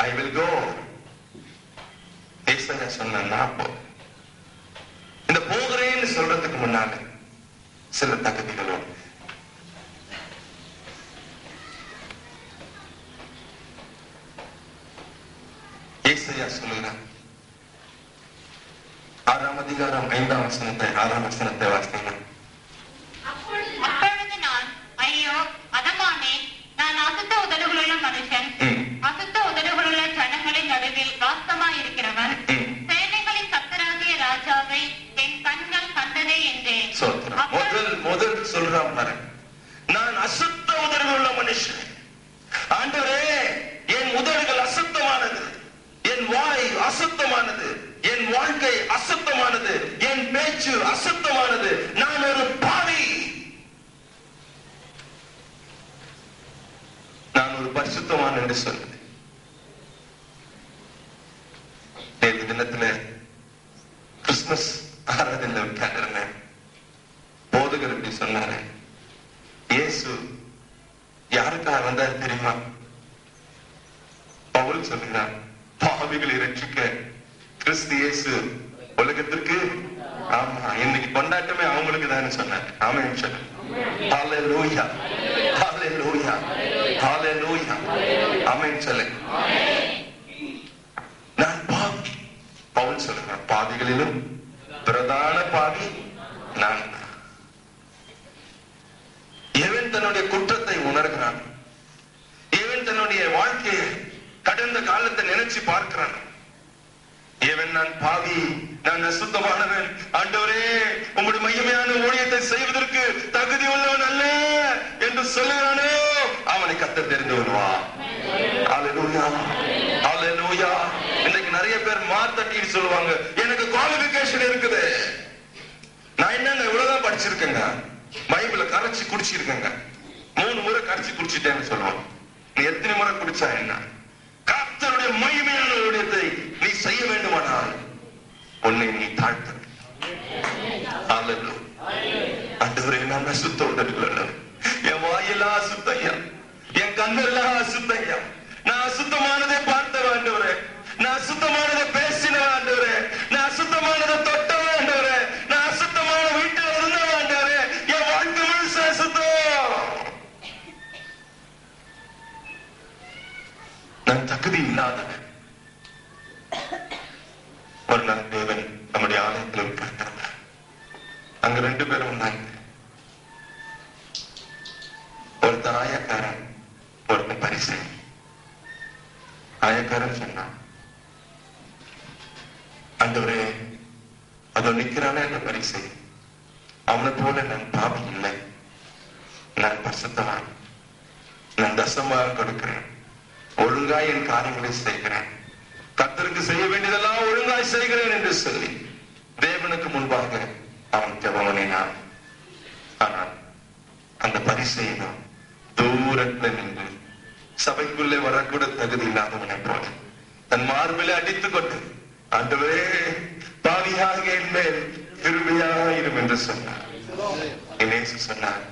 I will go. ஏசாயா சொன்ன நான் போ. இந்த போகிறேன்னு சொல்றதுக்கு முன்னால சில தகுதிகளோடு ஏசாயா சொல்லுகிறார். 6ஆம் அதிகாரம் 5ஆம் வசனத்தை 6ஆம் வசனத்தை வாசித்தீங்கன்னா, அப்பொழுது நான் ஐயோ அதமானே, நான் அசுத்த உதடுகளுள்ள மனுஷன், அசுத்த உதடுகளுள்ள ஜனங்களின் நடுவில் வாசமாயிருக்கிறவன், சேனைகளின் கர்த்தராகிய ராஜாவை என் கண்கள் கண்டதே என்றேன். முதல் சொல்றான் பாரு, நான் அசுத்த உதடுகளுள்ள மனுஷன். ஆண்டவரே, என் உதடுகள் அசுத்தமானது, என் வாய் அசுத்தமானது, என் வாழ்க்கை அசுத்தமானது, என் பேச்சு அசுத்தமானது, நான் ஒரு பாவி, நான் ஒரு பரிசுத்தவான் என்று சொல்லுது. நேற்று தினத்துல கிறிஸ்துமஸ் ஆராதனை உட்கார்ந்து போதகர் இப்படி சொன்னாரு, இயேசு யாருக்காக வந்தார் தெரியுமா? பவுல் சொல்லுகிறார், பாவிகளை ரட்சிக்க கிறிஸ்து இயேசு உலகத்திற்கு. ஆமா, இன்னைக்கு கொண்டாட்டமே அவங்களுக்கு தான் சொன்னார். ஆமென் சொல்லு. ஹல்லேலூயா, ஹல்லேலூயா, ஹல்லேலூயா. ஆமென் சொல்லு. நான் பாவி. பவுல் சொல்லுகிறார், பாவிகளிலும் பிரதான பாவி நான். எவன் தன்னுடைய குற்றத்தை உணர்கிறான், எவன் தன்னுடைய வாழ்க்கையை கடந்த காலத்தை நினைச்சு பார்க்கிறான், எவன் நான் பாவி, நான் அசுத்தமானவன், ஆண்டவரே உம்முடைய மகிமையான ஊழியத்தை செய்வதற்கு தகுதி உள்ளவன் அல்ல என்று சொல்லுகிறானோ, அவனை கர்த்தர் தெரிந்து வருவா. ஹல்லேலூயா, ஹல்லேலூயா. இன்னைக்கு நிறைய பேர் மாத்தட்டிட்டு சொல்லுவாங்க, எனக்கு குவாலிஃபிகேஷன் இருக்குது, நான் என்னங்க இவ்வளவுதான் படிச்சிருக்கேங்க, பைபிளை கரைச்சி குடிச்சிருக்கேங்க, 3 முறை கரைச்சி குடிச்சிட்டேன்னு சொல்லுவான். நீ எத்தனை முறை குடிச்சா என்ன? கர்த்தருடைய மகிமையான ஊழியத்தை நீ செய்ய வேண்டுமானால் உன்னை நீ தாழ்த்த. ஆண்டவரே, நான் அசுத்த உதடுகள், என் வாயெல்லாம் அசுத்தையா, என் கண்ணெல்லாம் அசுத்தையா, நான் அசுத்தமானதை பார்த்தவன் ஆண்டவரே, நான் அசுத்தமானதை பேசினவன் ஆண்டவரே, நான் அசுத்தமானதை தொட்டவன் ஆண்டவரே, நான் அசுத்தமான வீட்டில் இருந்தவன் ஆண்டவரே, என் வாழ்க்கை முழுச அசுத்தம். நான் தகுதி இல்லாதவன். ஒரு நாள் தேவன் நம்முடைய ஆலயத்தில் உட்கார்ந்திருந்தார். அங்க 2 பேரும் வந்தாங்க. ஒருத்தன் ஆயக்காரன், ஒருத்தன் பரிசேயன். ஆயக்காரன் சொன்னான், ஆண்டவரே, அதோ நிக்கிறானே அந்த பரிசேயன், அவனை போல நான் பாவி இல்லை, நான் பரிசுத்தவான், நான் தசமாக கொடுக்கிறேன், ஒழுங்காய் என் காரியங்களை செய்கிறேன், கர்த்தருக்கு செய்ய வேண்டியதெல்லாம் ஒழுங்காய் செய்கிறேன் என்று சொல்லி தேவனுக்கு முன்பாக அவன் ஜெபமணினான். ஆனால் அந்த பரிசேயனும் தூரத்துல நின்று சபைக்குள்ளே வரக்கூட தகுதி இல்லாதவனை போல தன் மார்பிலே அடித்துக் கொண்டு, ஆண்டவரே, பாவியாக என் மேல் கிருபையாயிரும் என்று சொன்னார். இயேசு சொன்னார்,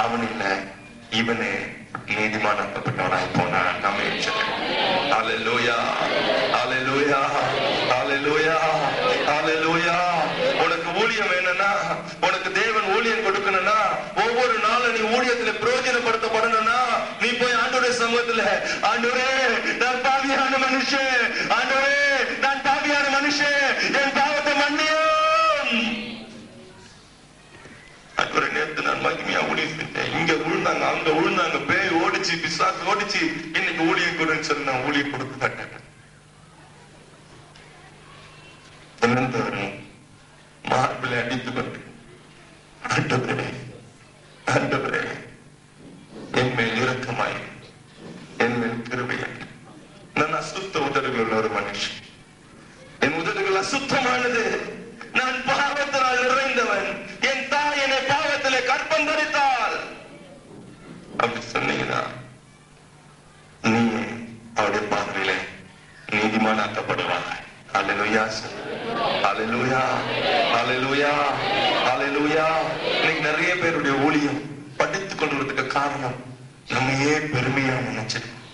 அவன் இல்ல, இவனே நீதிமானாக்கப்பட்டவனாய் போனான். ஹல்லேலூயா, ஹல்லேலூயா, ஹல்லேலூயா, ஹல்லேலூயா. உனக்கு ஊழியம் வேணும்னா, உனக்கு தேவன் ஊழியம் கொடுக்கணும்னா, ஒவ்வொரு நாளும் நீ ஊழியத்துல பிரயோஜனப்படுத்தப்படணும்னா, நீ போய் ஆண்டவருடைய சமூகத்துல, ஆண்டவரே, நான் பாவியான மனுஷன், ஆண்டவரே, நான் பாவியான மனுஷன், என் பாவத்தை மன்னியும். ஆண்டவரே, நேத்து நான் மகிமையா ஊழியம் செஞ்சேன், இங்க விழுந்தாங்க, அங்க விழுந்தாங்க, பேய் ஓடிச்சு, பிசாசு ஓடிச்சு, இன்னைக்கு ஊழியம் கொடுன்னு சொல்லி நான் ஊழியம் கொடுக்க மாட்டேன். மார்பிலை அடித்துக் கொண்டு, ஆண்டவரே, ஆண்டவரே, என் மேல் இரக்கமாய், என் மேல் கிருபையாய். நான் அசுத்த உதடுகள் உள்ள ஒரு மனுஷன், என் உதடுகள் அசுத்தமானது, நான் பாவத்தினால் நிறைந்தவன், என் தாய் என்னை பாவத்திலே கற்பம் தரித்தாள். அப்படி சொன்னீங்கன்னா நீ அவருடைய பார்வையிலே நீதிமானாக்கப்படுவாங்க. ஹல்லேலூயா, ஹல்லேலூயா, ஹல்லேலூயா, ஹல்லேலூயா. இன்னைக்கு நிறைய பேருடைய ஊழியம் படித்துக் கொள்வதற்கு காரணம் நம்மையே பெருமையா நினைச்சிருக்கோம்,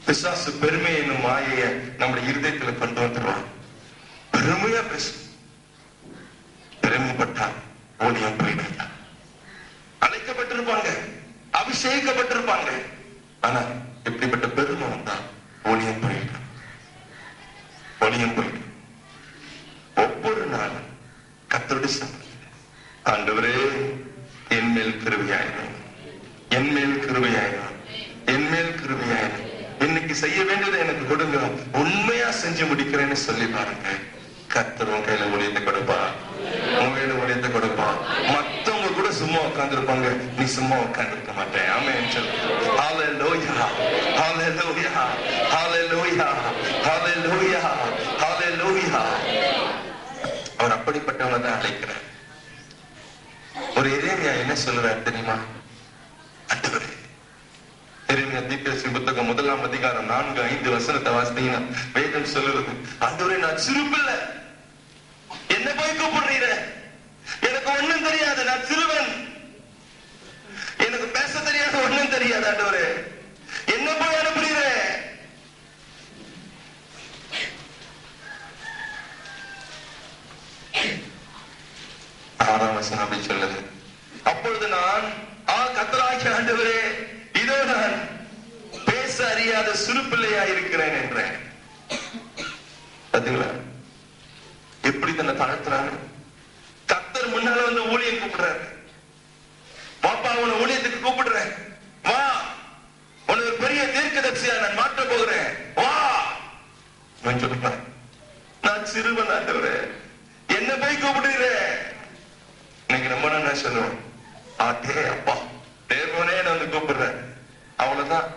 பிசாசு பெருமை என்னும் மாயைய நம்முடைய இருதயத்துல கொண்டு வந்துடுவான். பெருமையா பேசு, பெருமைப்பட்டா ஊழியம் போயிடுங்க. அழைக்கப்பட்டிருப்பாங்க, அபிஷேகிக்கப்பட்டிருப்பாங்க, ஆனா எப்படிப்பட்ட பெருமை வந்தா ஊழியம் போயிடும், ஊழியம் போயிடும். ஒவ்வொரு நாளும் கர்த்தருடைய சமூகத்தில் ஆண்டவரே என் மேல் கிருபையாயிரும், என் மேல் கிருபையாயிரும், என் மேல் கிருபையாயிரும், இன்னைக்கு செய்ய வேண்டியதை எனக்கு கொடுங்க, உண்மையா செஞ்சு முடிக்கிறேன்னு சொல்லி பாருங்க. கர்த்தர் உன் கையில ஊழியத்தை கொடுப்பா, உன் கையில ஊழியத்தை கொடுப்பா. மத்தவங்க கூட சும்மா உட்கார்ந்து இருப்பாங்க, நீ சும்மா உட்கார்ந்து இருக்க மாட்டேன். ஆமென் சொல்லு. ஹல்லேலூயா, ஹல்லேலூயா, ஹல்லேலூயா, ஹல்லேலூயா, ஹல்லேலூயா. அவர் அப்படிப்பட்டவனை தான் அழைக்கிறார். ஒரு எரேமியா என்ன சொல்லுறார் தெரியுமா? ஆண்டவரே, எரேமியா தீர்க்கதரிசி புத்தகம் 1ஆம் அதிகாரம் 4-5 வசனத்தை வாசித்தீங்கன்னா வேதம் சொல்லுறது, ஆண்டவரே நான் சிறு பிள்ளை, என்ன போய் கூப்பிடுறீர, எனக்கு ஒண்ணும் தெரியாது, நான் சிறுவன், எனக்கு பேச தெரியாது, ஒண்ணும் தெரியாது, ஆண்டவரே என்ன போய் அனுப்புறீர. 6ஆம் வசனம் அப்படி சொல்லுது, அப்பொழுது நான் கர்த்தராகிய ஆண்டவரே, இதோ நான் பேச அறியாத சிறு பிள்ளையா இருக்கிறேன் என்றேன். பாத்தீங்களா எப்படி தன்னை தாழ்த்துறாங்க? கர்த்தர் முன்னால வந்து ஊழியம் கூப்பிடுறாரு. பாப்பா உன்னை ஊழியத்துக்கு கூப்பிடுறேன், வா, உன்னை ஒரு பெரிய தீர்க்கதரிசியா நான் மாற்ற போகிறேன், வா சொல்லுறேன். நான் சிறுவன் ஆண்டவரே, என்ன போய் கூப்பிடுறேன். இன்னைக்கு நம்ம என்ன சொல்லுவோம்? ஆட்டே அப்பா தேவனே நான் வந்து கூப்பிடுறேன், அவ்வளவுதான்.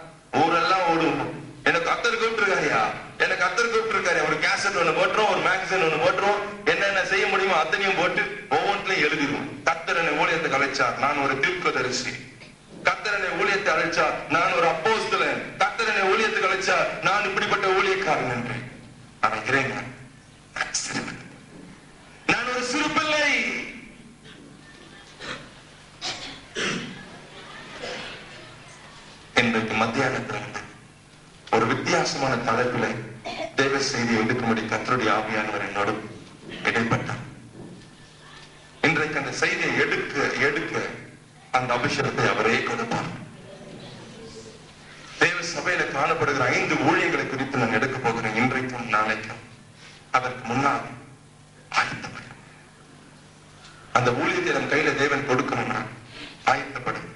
ஊரெல்லாம் ஓடுவோம், எனக்கு கர்த்தர் கூப்பிட்டுருக்காரியா, எனக்கு கர்த்தர் கூப்பிட்டுருக்காரு. ஒரு கேசட் ஒண்ணு போட்டுரும், ஒரு மேகசின் ஒண்ணு போட்டுரும், என்னென்ன செய்ய முடியுமோ அத்தனையும் போட்டு ஒவ்வொன்றிலையும் எழுதிடுவோம். கர்த்தர் என்னை ஊழியத்தை அழைச்சார், நான் ஒரு தீர்க்கதரிசி. கர்த்தர் என்னை ஊழியத்தை அழைச்சார், நான் ஒரு அப்போஸ்தலன். கர்த்தர் என்னை ஊழியத்துக்கு அழைச்சார், நான் இப்படிப்பட்ட ஊழியக்காரன் என்று அழைக்கிறேன். நான் ஒரு சிறு பிள்ளை. இன்றைக்கு மத்தியானத்தில் ஒரு வித்தியாசமான தலைப்பில தேவ செய்தியை எடுக்கும்படி கர்த்தருடைய ஆவியானவர் என்னோடு இடைப்பட்டார். இன்றைக்கு அந்த செய்தியை எடுக்க அந்த அபிஷேகத்தை அவரே கொடுப்பார். தேவ சபையில காணப்படுகிற 5 ஊழியங்களை குறித்து நான் எடுக்க போகிறேன், இன்றைக்கும் நாளைக்கும். அதற்கு முன்னால் ஆயத்தப்படும். அந்த ஊழியத்தை நம் கையில தேவன் கொடுக்கணும்னா ஆயத்தப்படும்.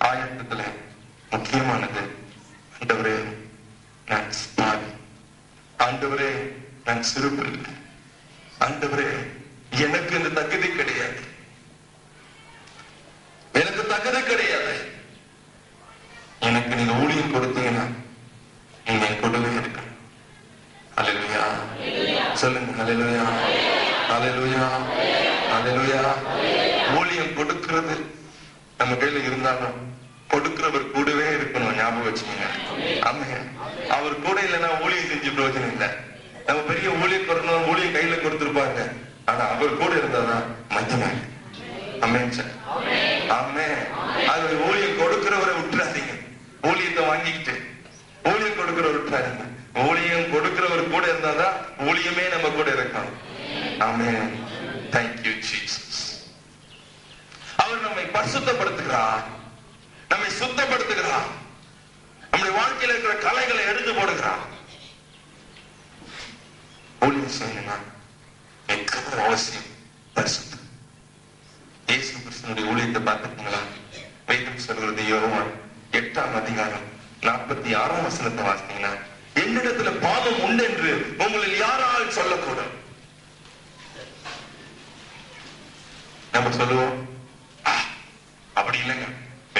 ஆயத்தத்துல முக்கியமானது, ஆண்டவரே நான் பாவி, ஆண்டவரே நான் சிறு பிள்ளை, ஆண்டவரே எனக்கு இந்த தகுதி கிடையாது, எனக்கு தகுதி கிடையாது. எனக்கு நீங்க ஊழியம் கொடுத்தீங்கன்னா நீங்க என் கூடவே இருக்கணும். அல்லேலூயா சொல்லுங்க, அல்லேலூயா, அல்லேலூயா, அல்லேலூயா. ஊழியம் கொடுக்கிறது நம்ம கையில இருந்தாலும் கொடுக்கிறவர் கூடவே இருக்கணும், ஞாபகம் வச்சுக்கோங்க. ஆமென். அவர் கூட இல்லைன்னா ஊழியம் செஞ்சு பிரயோஜனம் இல்லை. நம்ம பெரிய ஊழியம் கொடுக்கணும், ஊழியம் கையில கொடுத்திருப்பாங்க, ஆனா அவர் கூட இருந்தாதான் மகிமை. ஆமென் சார், ஆமென். அது ஊழியம் கொடுக்கிறவரை விட்டுறாதீங்க, ஊழியத்தை வாங்கிக்கிட்டு ஊழியம் கொடுக்கிறவர் விட்டுறாதீங்க. ஊழியம் கொடுக்கிறவர் கூட இருந்தாதான் ஊழியமே நம்ம கூட இருக்கணும். ஆமென். Thank you Jesus. அவர் நம்மை பரிசுத்தப்படுத்துகிறார், நம்மை சுத்தப்படுத்துகிறார், நம்முடைய வாழ்க்கையில் இருக்கிற கலைகளை எடுத்து போடுகிறார். ஊழியம் செய்யணும்னா மிகவும் அவசியம் பரிசுத்தம். இயேசு கிறிஸ்துவினுடைய ஊழியத்தை பார்த்திருக்கீங்களா? வேதம் சொல்கிறது, யோவான் 8ஆம் அதிகாரம் 46ஆம் வசனத்தை வாசித்தீங்கன்னா, என்னிடத்துல பாவம் உண்டு என்று உங்களில் யாரால் சொல்லக்கூடும். நம்ம சொல்லுவோம், அப்படி இல்லைங்க,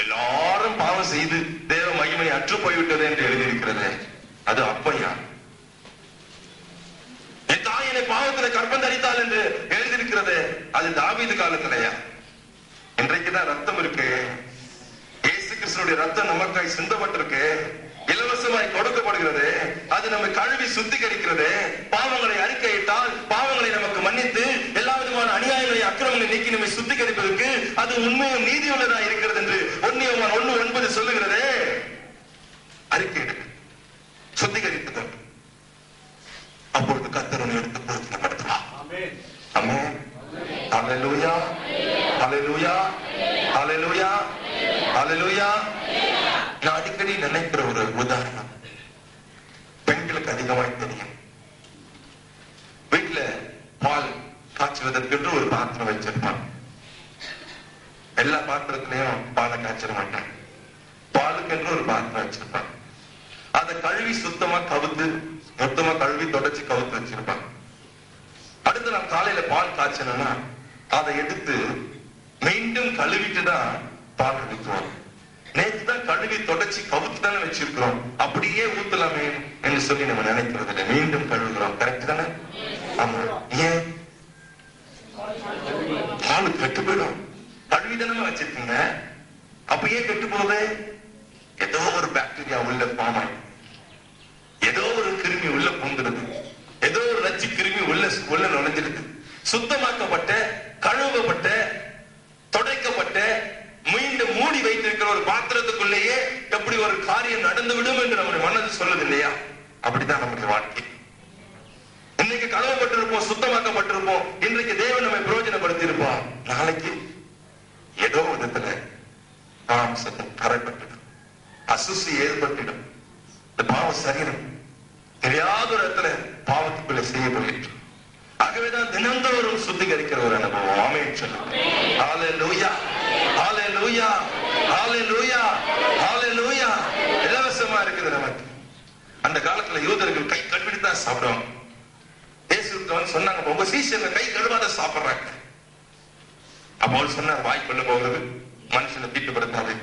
எல்லாரும் பாவம் செய்து தேவ மகிமை அற்று போய்விட்டது என்று எழுதியிருக்கிறது. அது அப்பையா? என் தாய் என்னை பாவத்துல கர்ப்பம் தரித்தாள் என்று எழுதியிருக்கிறது. அது தாவீது காலத்திலையா? இன்றைக்குதான் ரத்தம் இருக்கு, இயேசு கிறிஸ்துவினுடைய ரத்தம் நமக்காய் சிந்தப்பட்டிருக்கு, இலவசமாய் கொடுக்கப்படுகிறது. அது நம்மை கழுவி சுத்திகரிக்கிறது. பாவங்களை அறிக்கையிட்டால் பாவங்களை நமக்கு மன்னித்து எல்லா விதமான அநியாயங்களை அக்கிரமங்களை நீக்கி நம்மை சுத்திகரிப்பதற்கு அது உண்மையும் நீதியுள்ளதா இருக்கிறது என்று 1 யோவான் 1:9 சொல்லுகிறது. அறிக்கை ஹல்லேலூயா, ஹல்லேலூயா, ஹல்லேலூயா, ஹல்லேலூயா. நான் அடிக்கடி நினைக்கிற ஒரு உதாரணம் பெண்களுக்கு அதிகமாய் தெரியும். வீட்டுல பால் காய்ச்சுவதற்கு ஒரு பாத்திரம் வச்சிருப்பான். எல்லா பாத்திரத்திலையும் பாலை காய்ச்சிட மாட்டான். பாலுக்கு ஒரு பாத்திரம் வச்சிருப்பான். அதை கழுவி சுத்தமா கவுத்து, மொத்தமா கழுவி தொடச்சு கவுத்து வச்சிருப்பான். அடுத்து நான் காலையில பால் காய்ச்சனா அதை எடுத்து மீண்டும் கழுவிட்டு தான் பால் ஊற்றுவோம். நேற்று தான் கழுவி தொடச்சி கவுத்து தானே வச்சிருக்கிறோம், அப்படியே ஊத்தலாமே என்று சொல்லி நம்ம நினைக்கிறது இல்லை. மீண்டும் கழுவுகிறோம். கரெக்ட் தானே? ஆமா. ஏன்? பால் கெட்டு போயிடும். கழுவி தானே வச்சிருக்கீங்க, அப்ப ஏன் கெட்டு போகுது? ஏதோ ஒரு பாக்டீரியா உள்ள ஃபார்ம் ஆகி, ஏதோ ஒரு கிருமி உள்ள பூந்துடுது, ஏதோ ஒரு நச்சு கிருமி உள்ள நுழைஞ்சிருக்கு. சுத்தமாக்கப்பட்ட, கழுவப்பட்ட, தொடைக்கப்பட்ட, மீண்டும் மூடி வைத்திருக்கிற ஒரு பாத்திரத்துக்குள்ளேயே எப்படி ஒரு காரியம் நடந்து விடும் என்று நம்முடைய மனது சொல்லுது இல்லையா? அப்படிதான் நம்முடைய வாழ்க்கை. இன்னைக்கு கழுவப்பட்டிருப்போம், சுத்தமாக்கப்பட்டிருப்போம். இன்றைக்கு தேவன் நம்மை பிரயோஜனப்படுத்தி இருப்பார். நாளைக்கு ஏதோ விதத்துல கரைப்பட்டுடும், அசுசி ஏற்பட்டுடும். இந்த பாவ சரீரம் தெரியாத ஒரு இடத்துல பாவத்துக்குள்ள செய்யப்பட்டு, ஆகவேதான் தினந்தோறும் சுத்திகரிக்கிற ஒரு அனுபவம். ஆமென் சொல்லுங்க. ஹல்லேலூயா, ஹல்லேலூயா, ஹல்லேலூயா, ஹல்லேலூயா. இலவசமா இருக்குது நமக்கு. அந்த காலத்துல யூதர்கள் கை கழுவிட்டு தான் சாப்பிடுவாங்க. இயேசுக்கு சொன்னாங்க, உங்க சீஷர்கள் கை கழுவாத சாப்பிடுறாங்க. அப்போ சொன்னார், வாய்க்குள்ள போகிறது மனுஷனை தீட்டுப்படுத்தாது.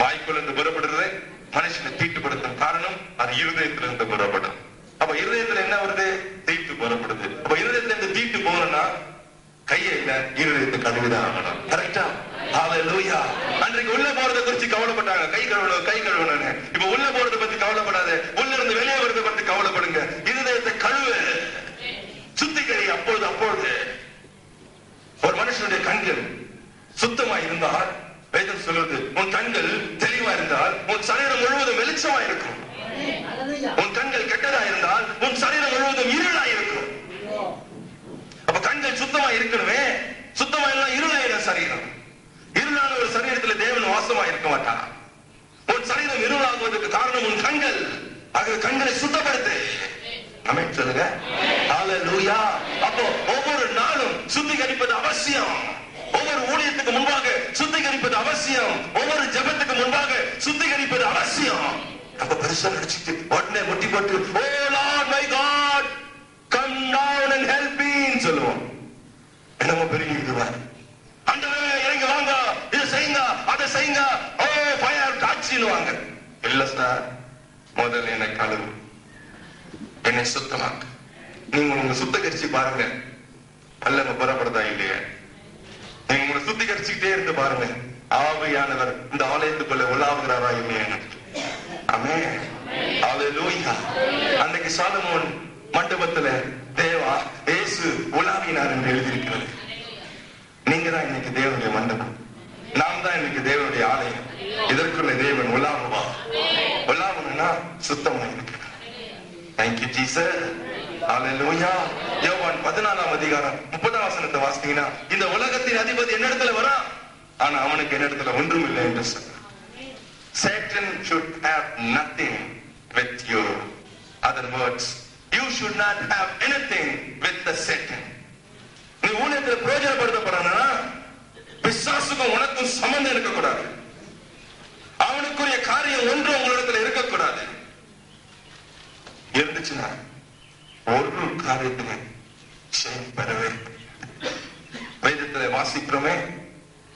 வாய்க்குள்ள இருந்து புறப்படுறது மனுஷனை தீட்டுப்படுத்தும். காரணம் அது இருதயத்துல இருந்து புறப்படும். அப்ப இருதயத்துல என்ன வருது? தீட்டு புறப்படுது. அப்ப இருதயத்துல இருந்து தீட்டு போகணும்னா கையை இல்ல, இருதயத்தை கழுவிதான் ஆகணும். கரெக்டா? ஹல்லேலூயா. அன்றைக்கு உள்ள போறதை குறிச்சு கவலைப்பட்டாங்க, கை கழுவணும், கை கழுவணும். இப்ப உள்ள போறதை பத்தி கவலைப்படாத, உள்ள இருந்து வெளியே வரதை பத்தி கவலைப்படுங்க. இருதயத்தை கழுவு, சுத்திகரி. அப்பொழுது ஒரு மனுஷனுடைய கண்கள் சுத்தமா இருந்தால், வேதம் சொல்லுது, உன் கண்கள் தெளிவா இருந்தால் உன் சரீரம் முழுவதும் வெளிச்சமா இருக்கும். உன் கண்கள் கெட்டதா இருந்தால் உன் சரீரம் முழுவதும் இருளா இருக்கும். அப்ப கண்கள் சுத்தமா இருக்கணுமே. சுத்தமா எல்லாம் இருளாயிரம் சரீரம். இருளான ஒரு சரீரத்துல தேவன் வாசமா இருக்க மாட்டான். உன் சரீரம் இருளாகுவதற்கு காரணம் உன் கண்கள். ஆக கண்களை சுத்தப்படுத்து. ஆமென் சொல்லுங்க. ஹல்லேலூயா. அப்போ ஒவ்வொரு நாளும் சுத்திகரிப்பது அவசியம். ஒவ்வொரு ஊழியத்துக்கு முன்பாக சுத்திகரிப்பது அவசியம். ஒவ்வொரு ஜெபத்துக்கு முன்பாக சுத்திகரிப்பது அவசியம். அப்ப பெருசா நடிச்சுட்டு உடனே முட்டி போட்டு, oh lord my god come down and help me சொல்லுவோம். என்னமோ பெரிய இதுவார், ஆண்டவரே இறங்கி வாங்க, இதை செய்யுங்க, அதை செய்யுங்க, ஓ ஃபயர் காட்சின்னுவாங்க. இல்ல சார், முதல்ல என்னை கழுவு, என்னை சுத்தமாக்கு. நீங்க உங்க சுத்தகரிச்சு பாருங்க, அல்லங்க புறப்படுதா இல்லையா? நீங்க உங்களை சுத்திகரிச்சுக்கிட்டே இருந்து பாருங்க, ஆவியானவர் இந்த ஆலயத்துக்குள்ள உலாவுகிறாரா இல்லையா? ஆமென். ஹல்லேலூயா. அன்னைக்கு சாலமோன் மண்டபத்துல தேவா இயேசு உலாவினார் என்று எழுதியிருக்கிறது. நீங்க தான் இன்னைக்கு தேவனுடைய மண்டபம், நாம் தான் இன்னைக்கு தேவனுடைய ஆலயம். இதற்குள்ள தேவன் உலாவுவா. உலாவுனா சுத்தமா இருக்கிறார். Thank you Jesus. ஹல்லேலூயா. யோவான் 14ஆம் அதிகாரம் 30ஆம் வசனத்தை வாசித்தீங்கன்னா, இந்த உலகத்தின் அதிபதி என்னிடத்துல வரா, ஆனா அவனுக்கு என்னிடத்துல ஒன்றும் இல்லை என்று சொன்னார். Satan should have nothing with you. Other words, you should not have anything with the Satan. நீ ஊழியத்துல பிரயோஜனப்படுத்தப்படனா பிசாசுக்கும் உனக்கும் சம்பந்தம் இருக்கக்கூடாது. அவனுக்குரிய காரியம் ஒன்று உங்களிடத்துல இருக்கக்கூடாது. இருந்துச்சுன்னா ஒரு காரியத்திலே ஜெயம் பெறவே. வேதத்துல வாசிக்கிறோமே,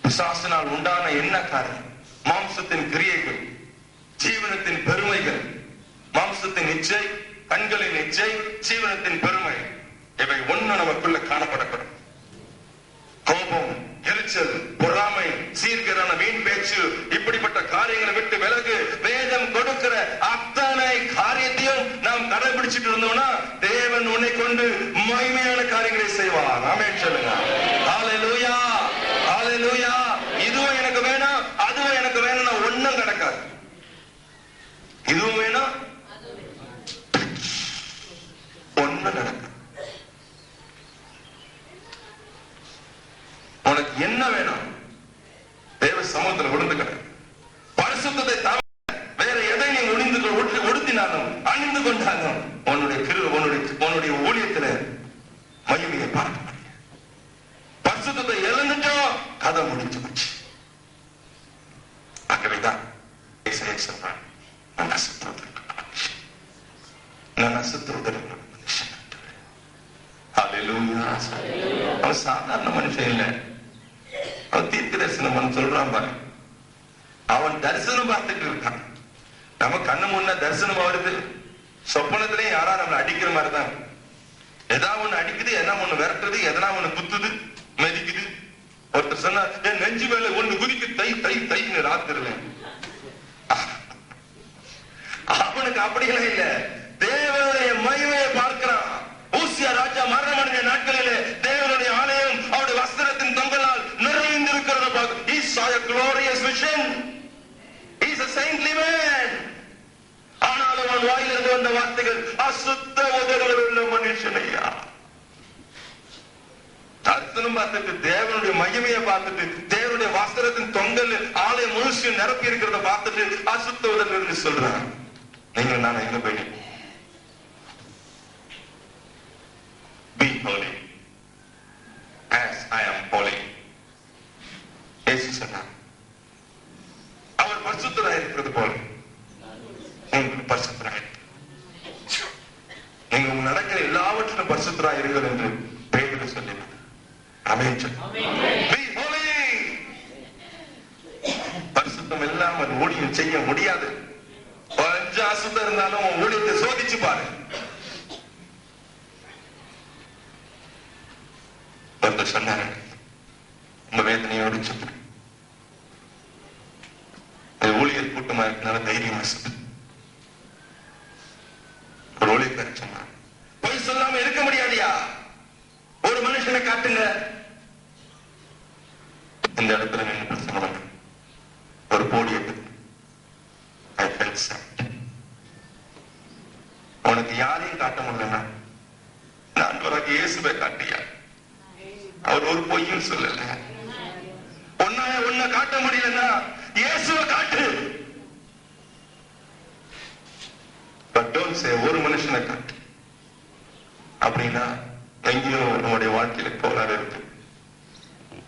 பிசாசினால் உண்டான என்ன காரியம்? மாம்சத்தின் கிரியைகள், ஜீவனத்தின் பெருமைகள். மாம்சத்தின் இச்சை, கண்களின் இச்சை, ஜீவனத்தின் பெருமை, இவை ஒண்ணு நமக்குள்ள காணப்படக்கூடும். கோபம், எரிச்சல், பொறாமை, சீர்கேடான வீண் பேச்சு, இப்படிப்பட்ட காரியங்களை விட்டு விலகு. வேதம் கொடுக்கிற அத்தனை காரியத்தையும் நாம் கடைபிடிச்சிட்டு இருந்தோம்னா தேவன் உன்னை கொண்டு மகிமையான காரியங்களை செய்வார். ஆமென் சொல்லுங்க. ஹல்லேலூயா, ஹல்லேலூயா. இதுவும் எனக்கு வேணும், அதுவும் எனக்கு வேணும்னா ஒண்ணும் நடக்காது. இதுவும் வேணும், ஒண்ணும் நடக்காது. கொண்டாலும் அணிந்து கொண்டாலும் உன்னுடைய ஊழியத்துல மகிமையை பார்க்க முடியும். பரிசுத்தத்தை இழந்துட்டோம், கதை முடிஞ்சு போச்சு. ஆகவேதான் ஏசாயா சொல்றான், நான் நசுத்துவதற்கு மனுஷன். ஹல்லேலூயா. அவன் சாதாரண மனுஷன் இல்ல, அவன் தீர்க்க தரிசனம் சொல்றான் பாரு. அவன் தரிசனம் பார்த்துட்டு இருக்கான். நம்ம கண்ணு முன்ன தரிசனம் வருது, சொப்பனத்திலே யாரா நம்மளை அடிக்கிற மாதிரிதான். எதா ஒண்ணு அடிக்குது, எதனா ஒண்ணு விரட்டுறது, எதனா ஒண்ணு குத்துது, மெதிக்குது. ஒருத்தர் சொன்னா, என் நெஞ்சு மேல ஒண்ணு குதிக்கு தை தை தைன்னு ராத்திரில. அவனுக்கு அப்படியெல்லாம் இல்ல, தேவனுடைய மகிமையை பார்க்கிறான். ஊசியா ராஜா மரணமடைந்த நாட்களிலே தேவனுடைய ஆலயம் அவருடைய வஸ்திரத்தின் தொங்கலால் நிறைந்திருக்கிறத பார்க்க. He saw a glorious vision. He is a saintly man. ஆனாலும் அவன் வாயிலிருந்து வந்த வார்த்தைகள் அசுத்த உதடுகள் உள்ள மனுஷனையா. தரிசனம் பார்த்துட்டு, தேவனுடைய மகிமையை பார்த்துட்டு, தேவனுடைய வஸ்திரத்தின் தொங்கல் ஆலயம் முழுசு நிரப்பி இருக்கிறத பார்த்துட்டு அசுத்த உதடுகள் சொல்றான். நீங்க நான் எங்க போயிட்டு be holy as I am holy. இயேசு சொன்னார், அவர் பரிசுத்தராய் இருக்கிறது போல நீங்கள் பரிசுத்தராய், நீங்க நடக்கிற எல்லாவற்றிலும் பரிசுத்தராய் இருக்கிறது என்று பேதுரு சொல்லினார். ஆமென். Be holy. பரிசுத்தம் இல்லாமல் ஊழியம் செய்ய முடியாது. கொஞ்சம் அசுத்தம் இருந்தாலும் ஊழியத்தை சோதிச்சு பாரு. ஒருத்தர் சொன்னாரு, உங்க வேதனையோடு சொல்லு, ஊழியர் கூட்டமா இருக்கனால தைரியமா சொல்லு. ஒரு ஊழியர் சொன்னார், பொய் சொல்லாம இருக்க முடியாதியா, ஒரு மனுஷனை காட்டுங்க. இந்த இடத்துல நின்று பிரச்சனை ஒரு போடியது. உனக்கு யாரையும் காட்ட முடியலன்னா நான் உனக்கு இயேசுவை காட்டியா. அவர் ஒரு பொய்யும் சொல்லல. உன்னை காட்ட முடியலன்னா இயேசுவை காட்டு. But don't say ஒரு மனுஷனை காட்டு. அப்படின்னா எங்கேயோ நம்முடைய வாழ்க்கையில கோளாறு இருக்கு.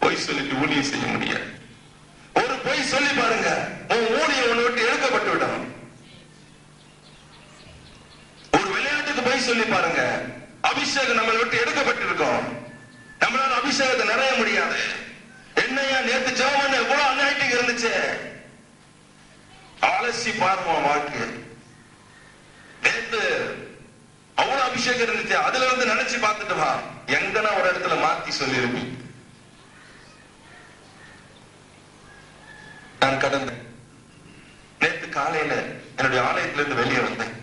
பொய் சொல்லிட்டு ஊழியம் செய்ய முடியாது. ஒரு பொய் சொல்லி பாருங்க, உன் ஊழியம் உன்னை விட்டு எடுக்கப்பட்டு விடும். ஒரு விளையாட்டுக்கு பொய் சொல்லி பாருங்க, அபிஷேகம் நம்மளை விட்டு எடுக்கப்பட்டிருக்கோம். நம்மளால அபிஷேகத்தை நிறைய முடியாது. என்னையா நேத்து ஜெபம் எவ்வளவு அன்னைட்டிங் இருந்துச்சு, அலசி பாருவோம் வாழ்க்கை. நேத்து அவ்வளவு அபிஷேகம் இருந்துச்சு, அதுல வந்து நினைச்சு பார்த்துட்டு வா, எங்கன்னா ஒரு இடத்துல மாத்தி சொல்லி. நான் கடந்த நேற்று காலையில என்னுடைய ஆலயத்திலிருந்து வெளியே வந்தேன்.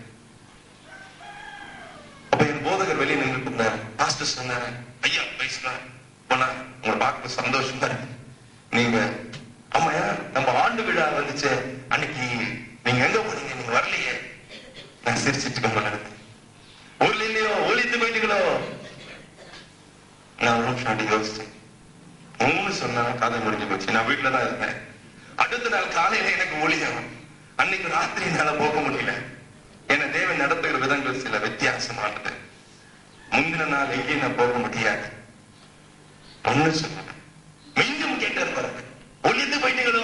அப்ப என் போதகர் வெளியே நின்றுட்டு இருந்தார். பாஸ்டர் சொன்னாரு, ஐயா பேசுறேன் போனா உங்களை பார்க்க சந்தோஷம் தான். நீங்க ஆமா, நம்ம ஆண்டு விழா வந்துச்சு அன்னைக்கு நீங்க எங்க போனீங்க, நீங்க வரலையே. நான் சிரிச்சிட்டு நடந்தேன். ஊர்ல இல்லையோ, ஒழித்து போயிட்டீங்களோ. நான் ஒரு நிமிஷம் யோசிச்சேன். ஒண்ணு சொன்னா கதை முடிஞ்சு போச்சு. நான் வீட்டுலதான் இருந்தேன். அடுத்த நாள் காலையில எனக்கு ஊழியம். அன்னைக்கு ராத்திரி என்னால போக முடியல. என்ன தேவன் நடத்துகிற விதங்கள் சில வித்தியாசமானது. முந்தின நாள் எங்கேயும் நான் போக முடியாது. ஒண்ணு சொன்ன மீண்டும் கேட்டு பாருங்க, ஒழித்து போயிட்டீங்களோ.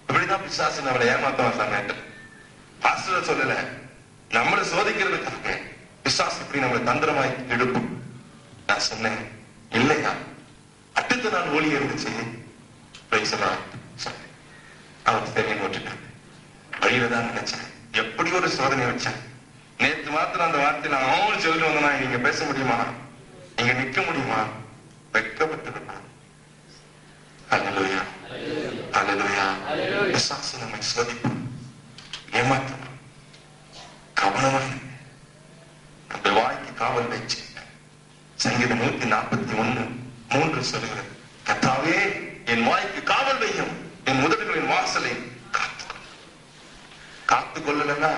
இப்படிதான் பிசாசு நம்மளை ஏமாத்தவன் சொன்னேன். பாஸ்டர் சொல்லல, நம்மளை சோதிக்கிறதுக்காக பிசாசு இப்படி நம்மளை தந்திரமாய் எடுக்கும். நான் சொன்னேன், இல்லையா அடுத்த நாள் ஒளி இருந்துச்சு. அவன் சரின்னு விட்டுட்டேன். வழியிலதான் நினைச்சேன், எப்படி ஒரு சோதனை வச்சேன். நேற்று மாத்திரம் அந்த வார்த்தையில அவன் சொல்லிட்டு வந்தா நீங்க பேச முடியுமா, நீங்க நிக்க முடியுமா, வெட்கப்பட்டு இருப்பான். அல்லேலூயா, அல்லேலூயா. பிசாசு நம்மை சோதிப்பான், ஏமாற்றுவான். கவனமா அந்த வாய்க்கு காவல் வச்சு. சங்கீதம் 141:3 சொல்லுகிறது, கர்த்தாவே என் வாய்க்கு காவல் வையும், என் உதடுகளின் வாசலை காத்துக் கொள்ளலன்னா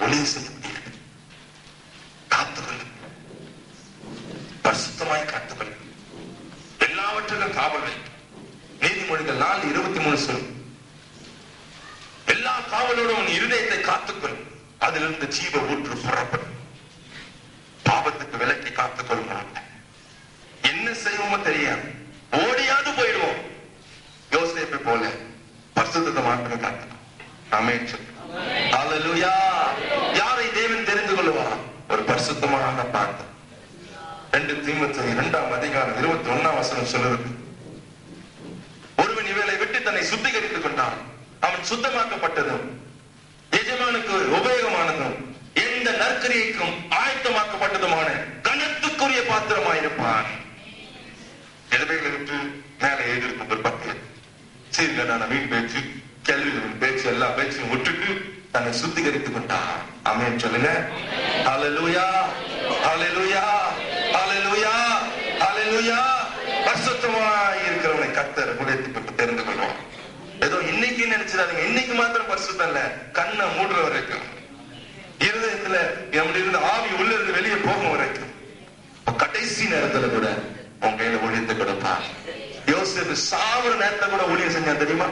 ஒளி செய்ய முடியாது. காத்துக்கொள்ள, பரிசுத்தமாய் காத்துக்கொள்ள, எல்லாவற்றிலும் காவல் வை. நீதிமொழிகள் 4:23 சொல், எல்லா காவலோடும் உன் இருதயத்தை காத்துக்கொள், அது அதிலிருந்து ஜீவ ஊற்று புறப்படும். பாவத்துக்கு விலக்கி காத்துக் கொள்ளும். என்ன செய்வோமோ தெரியாது, ஓடியாது போயிடுவோம். யோசேப்பை போல பரிசுத்தத்தை மாத்திரம் காத்துக்கணும். ஆமென். ஹல்லேலூயா. யாரை தேவன் தெரிந்து கொள்வார்? ஒரு பரிசுத்தமான பாத்திரம். 2 தீமோத்தேயு 2ஆம் அதிகாரம் 21ஆம் வசனம் சொல்லுது, ஒருவன் இவளை விட்டு தன்னை சுத்திகரித்துக் கொண்டான், அவன் சுத்தமாக்கப்பட்டதும் எஜமானுக்கு உபயோகமானதும் எந்த நற்கிரியைக்கும் ஆயத்தமாக்கப்பட்டதுமான கனத்துக்குரிய பாத்திரமாயிருப்பான். எதவைகளை விட்டு மேல எழுதியிருக்கும் ஒரு பத்தியம் சீர்கேடான வீண் பேச்சு, கேள்விகளின் பேச்சு, எல்லா பேச்சையும் விட்டுட்டு தன்னை சுத்திகரித்துக் கொண்டான். ஆமென் சொல்லுங்க. ஹல்லேலூயா, ஹல்லேலூயா, ஹல்லேலூயா, ஹல்லேலூயா. பரிசுத்தமாய் இருக்கிறவனை கர்த்தர் உடைத்து தெரிந்து கொள்வான். ஏதோ இன்னைக்கு நினைச்சிடாதீங்க, இன்னைக்கு மாத்திரம் பரிசுத்தம் இல்ல, கண்ணை மூடுற வரைக்கும், இருதயத்துல நம்முடைய இருந்து ஆவி உள்ள இருந்து வெளியே போகும் வரைக்கும், கடைசி நேரத்துல கூட உங்க கையில ஊழியத்தை கொடுப்பார். யோசேப்பு சாவர நேரத்தை கூட ஊழியம் செஞ்சா தெரியுமா?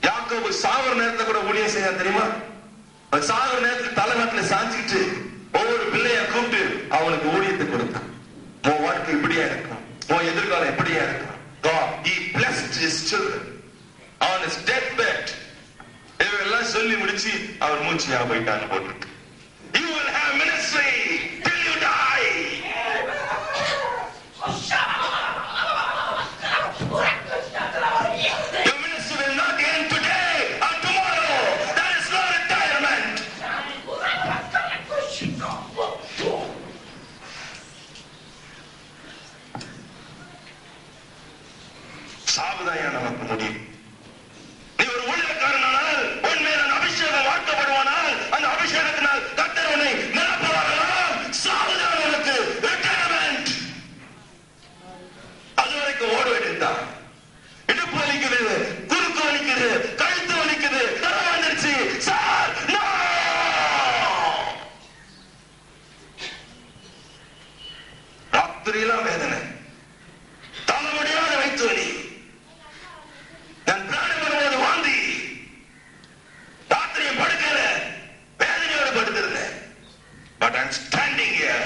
யாக்கோபு சாவர நேரத்தை கூட ஊழியம் செஞ்சா தெரியுமா? சாவர நேரத்துக்கு தலைநாட்டுல சாஞ்சிட்டு ஒவ்வொரு பிள்ளைய கூப்பிட்டு அவனுக்கு ஊழியத்தை கொடுத்தான். உன் வாழ்க்கை இப்படியா இருக்கும், உன் எதிர்காலம் எப்படியா இருக்கும். God, he blessed his children on his deathbed. இதெல்லாம் சொல்லி முடிச்சு அவர் மூச்சியா போயிட்டான்னு போட்டுருக்கு. You will have ministry till you die. Your ministry will not end today or tomorrow. That is not retirement. சாவுதான் நமக்கு முடியும். நீ ஒரு ஊழியக்காரனால் உன் மேல அபிஷேகம் வார்த்தப்படுவானால் அந்த அபிஷேகத்தினால் கர்த்தர் உன்னை நிரப்புவாராம். சாவுதான் உனக்கு ரிட்டையர்மெண்ட். அது வரைக்கும் ஓட வேண்டியதுதான். இடுப்பு வலிக்குது, குறுக்கு வலிக்குது, கழுத்து வலிக்குது, தலை வந்துருச்சு சார், ராத்திரியெல்லாம் வேதனை, தலை முடியாத வயிற்று வலி, நான் பிராணம் வரும்போது வாந்தி, ராத்திரியை படுக்கல, வேதனையோடு படுத்திருந்தேன். But I'm standing here.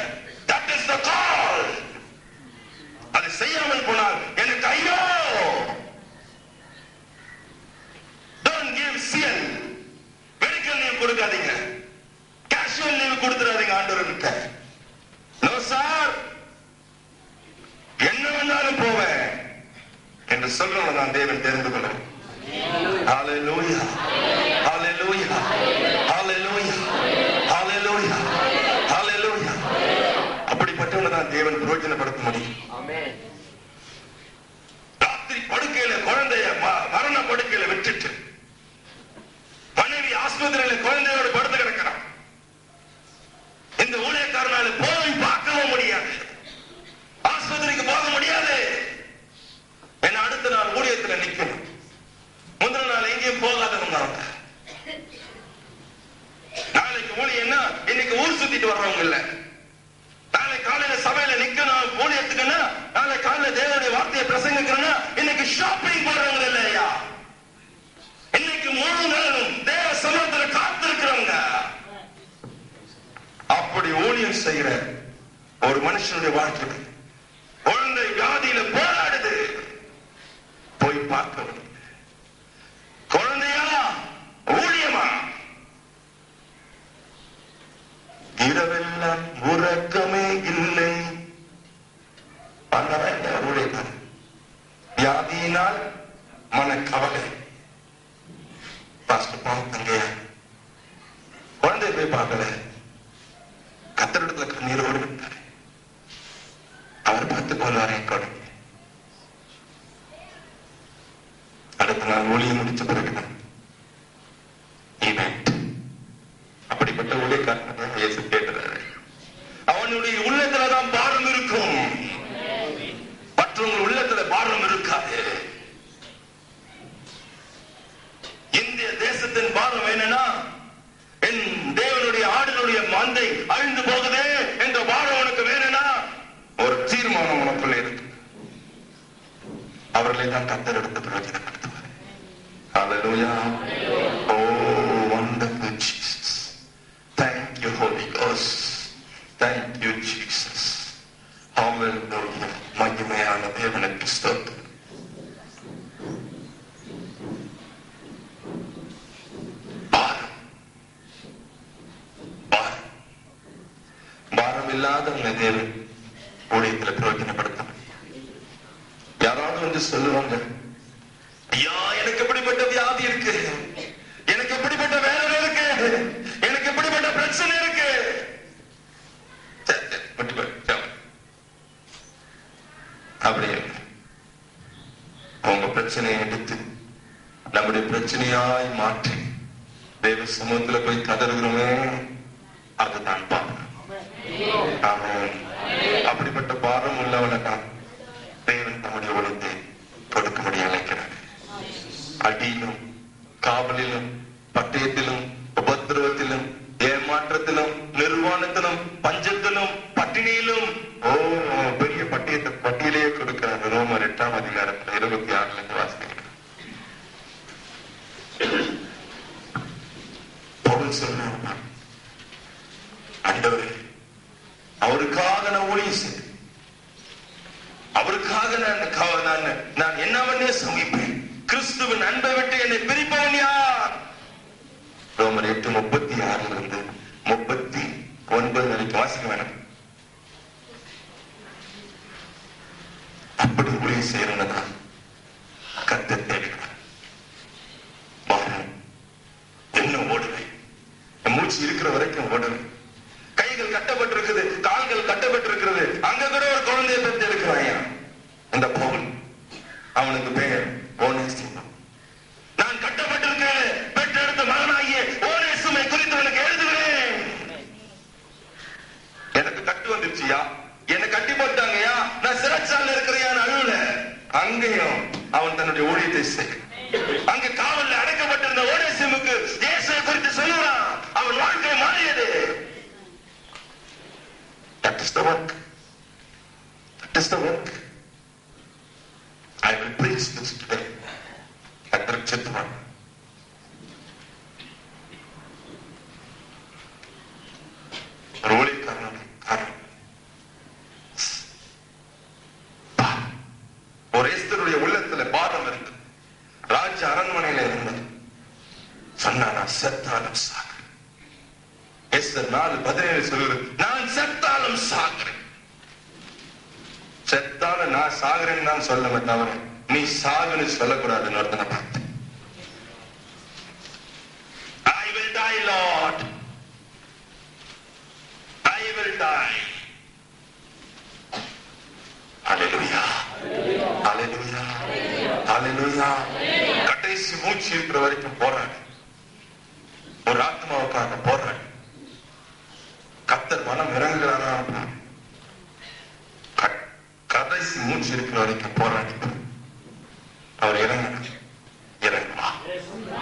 That is the call. அதை செய்யாமல் போனால் எனக்கு ஐயோ. Don't give CL medical leave கொடுக்காதீங்க, கேஷுவல் லீவ் கொடுத்துறாதீங்க ஆண்டவர்கிட்ட. நோ சார், என்ன வேணாலும் போவேன் என்று சொல்றவனை நான் தேவன் தெரிந்து கொள்ள. ஹல்லேலூயா, ஹல்லேலூயா, ஹல்லேலூயா, ஹல்லேலூயா, ஹல்லேலூயா. அப்படிப்பட்டவனை தான் தேவன் பிரயோஜனப்படுத்த முடியும். ராத்திரி படுக்கையில குழந்தைய மரண படுக்கையில விட்டுட்டு மனைவி ஆஸ்பத்திரியில குழந்தையோடு படுத்து கிடக்கிறான். இந்த ஊழியக்காரனால போய் பார்க்கவும் முடியாது, ஆஸ்பத்திரிக்கு போக முடியாது. என்ன அடுத்த நாள் ஊழியத்துல நிக்கணும். முந்தின நாள் எங்கேயும் போகாதவங்க நாளைக்கு ஊழியன்னா இன்னைக்கு ஊர் சுத்திட்டு வர்றவங்க இல்ல. நாளை காலையில சபையில நிக்கணும் ஊழியத்துக்குன்னா, நாளை காலையில தேவனுடைய வார்த்தையை பிரசங்கிக்கிறோம்னா இன்னைக்கு ஷாப்பிங் போடுறவங்க இல்லையா? இன்னைக்கு முழு நேரம் தேவ சமூகத்துல காத்திருக்கிறவங்க. அப்படி ஊழியம் செய்யற ஒரு மனுஷனுடைய வாழ்க்கை குழந்தை வியாதியில போராடுது, போய் பார்க்க முடியும். குழந்தையா ஊழியமா? இரவெல்லாம் உறக்கமே இல்லை. ஊழியக்காரன் வியாதியினால் மனக்கவலை. தங்கையா குழந்தை போய் பார்க்கல, கத்தரிடத்துல கண்ணீரோடு விட்டாரு. அவர் பார்த்து கொள்வாரே குழந்தை. அடுத்த நாள் ஊழியம் முடிச்ச பிறகுதான் அப்படிப்பட்ட ஊழியக்காரன் இயேசு கேட்கிறாரு. அவனுடைய உள்ளத்துலதான் பாரம் இருக்கும், மற்றவங்க உள்ளத்துல பாரம் இருக்காது. இந்திய தேசத்தின் பாரம் என்னன்னா, என் தேவனுடைய ஆடுகளுடைய மந்தை அழிந்து போகுதே என்ற பாரம் உனக்கு வேணும்னா ஒரு தீர்மானம் உனக்குள்ள இருக்கு. அவர்களை தான் கர்த்தர் எடுத்து பிரயோஜனப்படுத்துவார். Hallelujah. Oh, wonderful Jesus. இல்லாதவங்க தேவன் ஊழியத்துல பிரயோஜனப்படுத்தணும். யாராவது வந்து சொல்லுவாங்க, ஐயா எனக்கு எப்படிப்பட்ட வியாதி இருக்கு, எனக்கு எப்படிப்பட்ட வேதனை இருக்கு, எனக்கு எப்படிப்பட்ட பிரச்சனை இருக்கு. அப்படி அவங்க பிரச்சனையை எடுத்து நம்முடைய பிரச்சனையாய் மாற்றி தேவ சமூகத்துல போய் கதறுகிறோமே, அதுதான் பாரம். அப்படிப்பட்ட பாரம் உள்ளவனா தேவன் நம்முடைய ஊழியத்தை கொடுக்கும்படி அழைக்கிறார். அடியிலும் காவலிலும் பட்டயத்திலும் உபத்திரவத்திலும் ஏமாற்றத்திலும் நிர்வாணத்திலும் பஞ்சத்திலும் பட்டினியிலும் பெரிய பட்டியலையே கொடுக்கிறார். ரோமர் 8ஆம் அதிகாரத்தில் 26 வாசிக்கிறேன். பவுல் சொன்னார், ஆண்டவரே அவருக்காக நான் ஊழியம் செய்தேன், அவருக்காக நான் என்னவனே சமைப்பேன், கிறிஸ்துவின் அன்பை விட்டு என்னை பிரிப்பவன் யார்? ரோமர் 8:36 39 வரைக்கும் வாசிக்க வேணும். அப்படி ஊழியம் செய்யறதுதான் கர்த்தர் தேடுகிறார். என்ன ஓடுவேன், மூச்சு இருக்கிற வரைக்கும் ஓடுவேன். கைகள் கட்டப்பட்டிருக்குது, கால்கள் கட்டப்பட்டிருக்கிறது, அங்க கூட ஒரு குழந்தைய பெற்று இருக்கிறான். இந்த பவுல், அவனுக்கு பெயர் ஓனேசிமு. நான் கட்டப்பட்டிருக்கிறேன், பெற்றெடுத்த மகனாகிய ஓனேசிமை குறித்து எனக்கு எழுதுகிறேன். எனக்கு கட்டு வந்துருச்சியா, என்னை கட்டி போட்டாங்கயா, நான் சிறைச்சாலையில் இருக்கிறேன் அழுவல. அங்கேயும் அவன் தன்னுடைய ஊழியத்தை செய்ய, அங்க காவல்ல அடைக்கப்பட்டிருந்த ஓனேசிமுக்கு இயேசுவை குறித்து சொல்லுறான். அவன் வாழ்க்கை மாறியது. That is the work. That is the work. I will preach this today. கர்த்தர் ஒரு ஊழியக்காரனுடைய காரணம் ஒரு எஸ்தருடைய உள்ளத்துல பாரம் இருந்தது. ராஜ அரண்மனையில இருந்தது. சொன்னா நான் செத்தாலும் சாகிறேன். எஸ்தர் 4:17 சொல்லுறது, நான் செத்தாலும் சாகிறேன். செத்தாலும் நான் சாகிறேன்னு தான் சொல்லவே தவிர நீ சாகுன்னு சொல்லக்கூடாதுன்னு ஒருத்தனை பார்த்து, I will die Lord, I will die. Hallelujah, hallelujah, hallelujah. கடைசி மூச்சு இருக்கிற வரைக்கும் போராடு, ஒரு ஆத்மாவுக்காக போராடு. கர்த்தர் மனம் இறங்குகிறாரா? கடைசி மூச்சு இருக்கிற வரைக்கும் போராடி அவர் இறங்குவார்.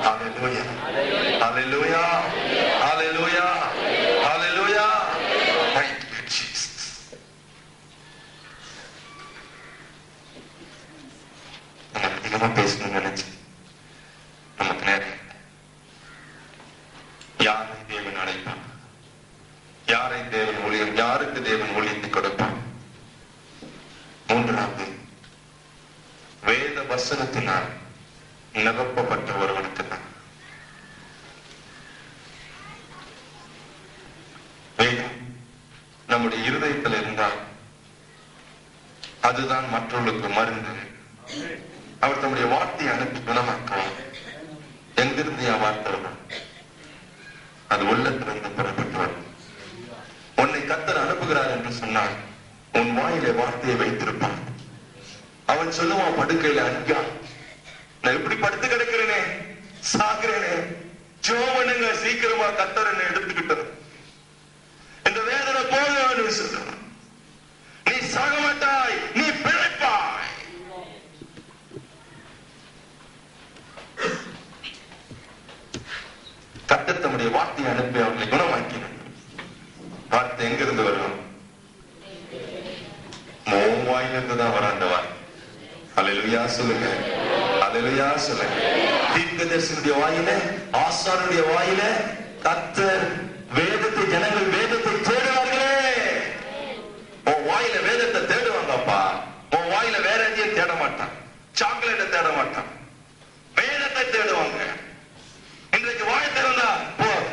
Hallelujah, hallelujah, hallelujah, hallelujah. Thank you Jesus. நம்ம அதிகமா பேசணும்னு நினைச்சு நமக்கு நேரம். யாரை தேவன் அழைப்பான்? யாரை தேவன் ஊழியம், யாருக்கு தேவன் ஊழியத்தை கொடுப்பான்? மூன்றாவது, வேத வசனத்தினால் நிரப்பப்பட்ட ஒருவனுக்கு தான். வேதம் நம்முடைய இருதயத்தில் இருந்தால் அதுதான் மற்றவர்களுக்கு மருந்து. அவர் தம்முடைய வார்த்தையை அனுப்பி குணமாக்குவார். எங்கிருந்து என் வார்த்தை வரும்? அது உள்ளத்திலிருந்து பெறப்பட்டு வரும். உன்னை கர்த்தர் அனுப்புகிறார் என்று சொன்னால் உன் வாயிலே வார்த்தையை வைத்திருப்பான். அவன் சொல்லுவான், படுக்கையில அடிக்கா, நான் எப்படி படுத்து கிடக்கிறேனே, சாகிறேனே, ஜோமனுங்க, சீக்கிரமா கர்த்தர் என்னை எடுத்துக்கிட்டது, இந்த வேதனை போதும் சொல்றான். நீ சாக மாட்டாய், நீ பிழைப்பாய். கர்த்தர் தம்முடைய வார்த்தையை அனுப்பி அவர்களை குணமாக்கினார். வார்த்தை எங்கிருந்து வரும்? வாயிலிருந்துதான் வர அந்த வார்த்தை. அல்லேலூயா சொல்லுங்க, அல்லேலூயா சொல்லுங்க. தீர்க்கதரிசியுடைய வாயில, ஆசாரியனுடைய வாயில கர்த்தர் வேதத்தை, ஜனங்கள் வேதத்தை தேடுவார்களே. உன் வாயில வேதத்தை தேடுவாங்கப்பா. உன் வாயில வேற எதையும் தேட மாட்டான், சாக்லேட்டை தேட மாட்டான், வேதத்தை தேடுவாங்க. இன்றைக்கு வாய் திறந்தா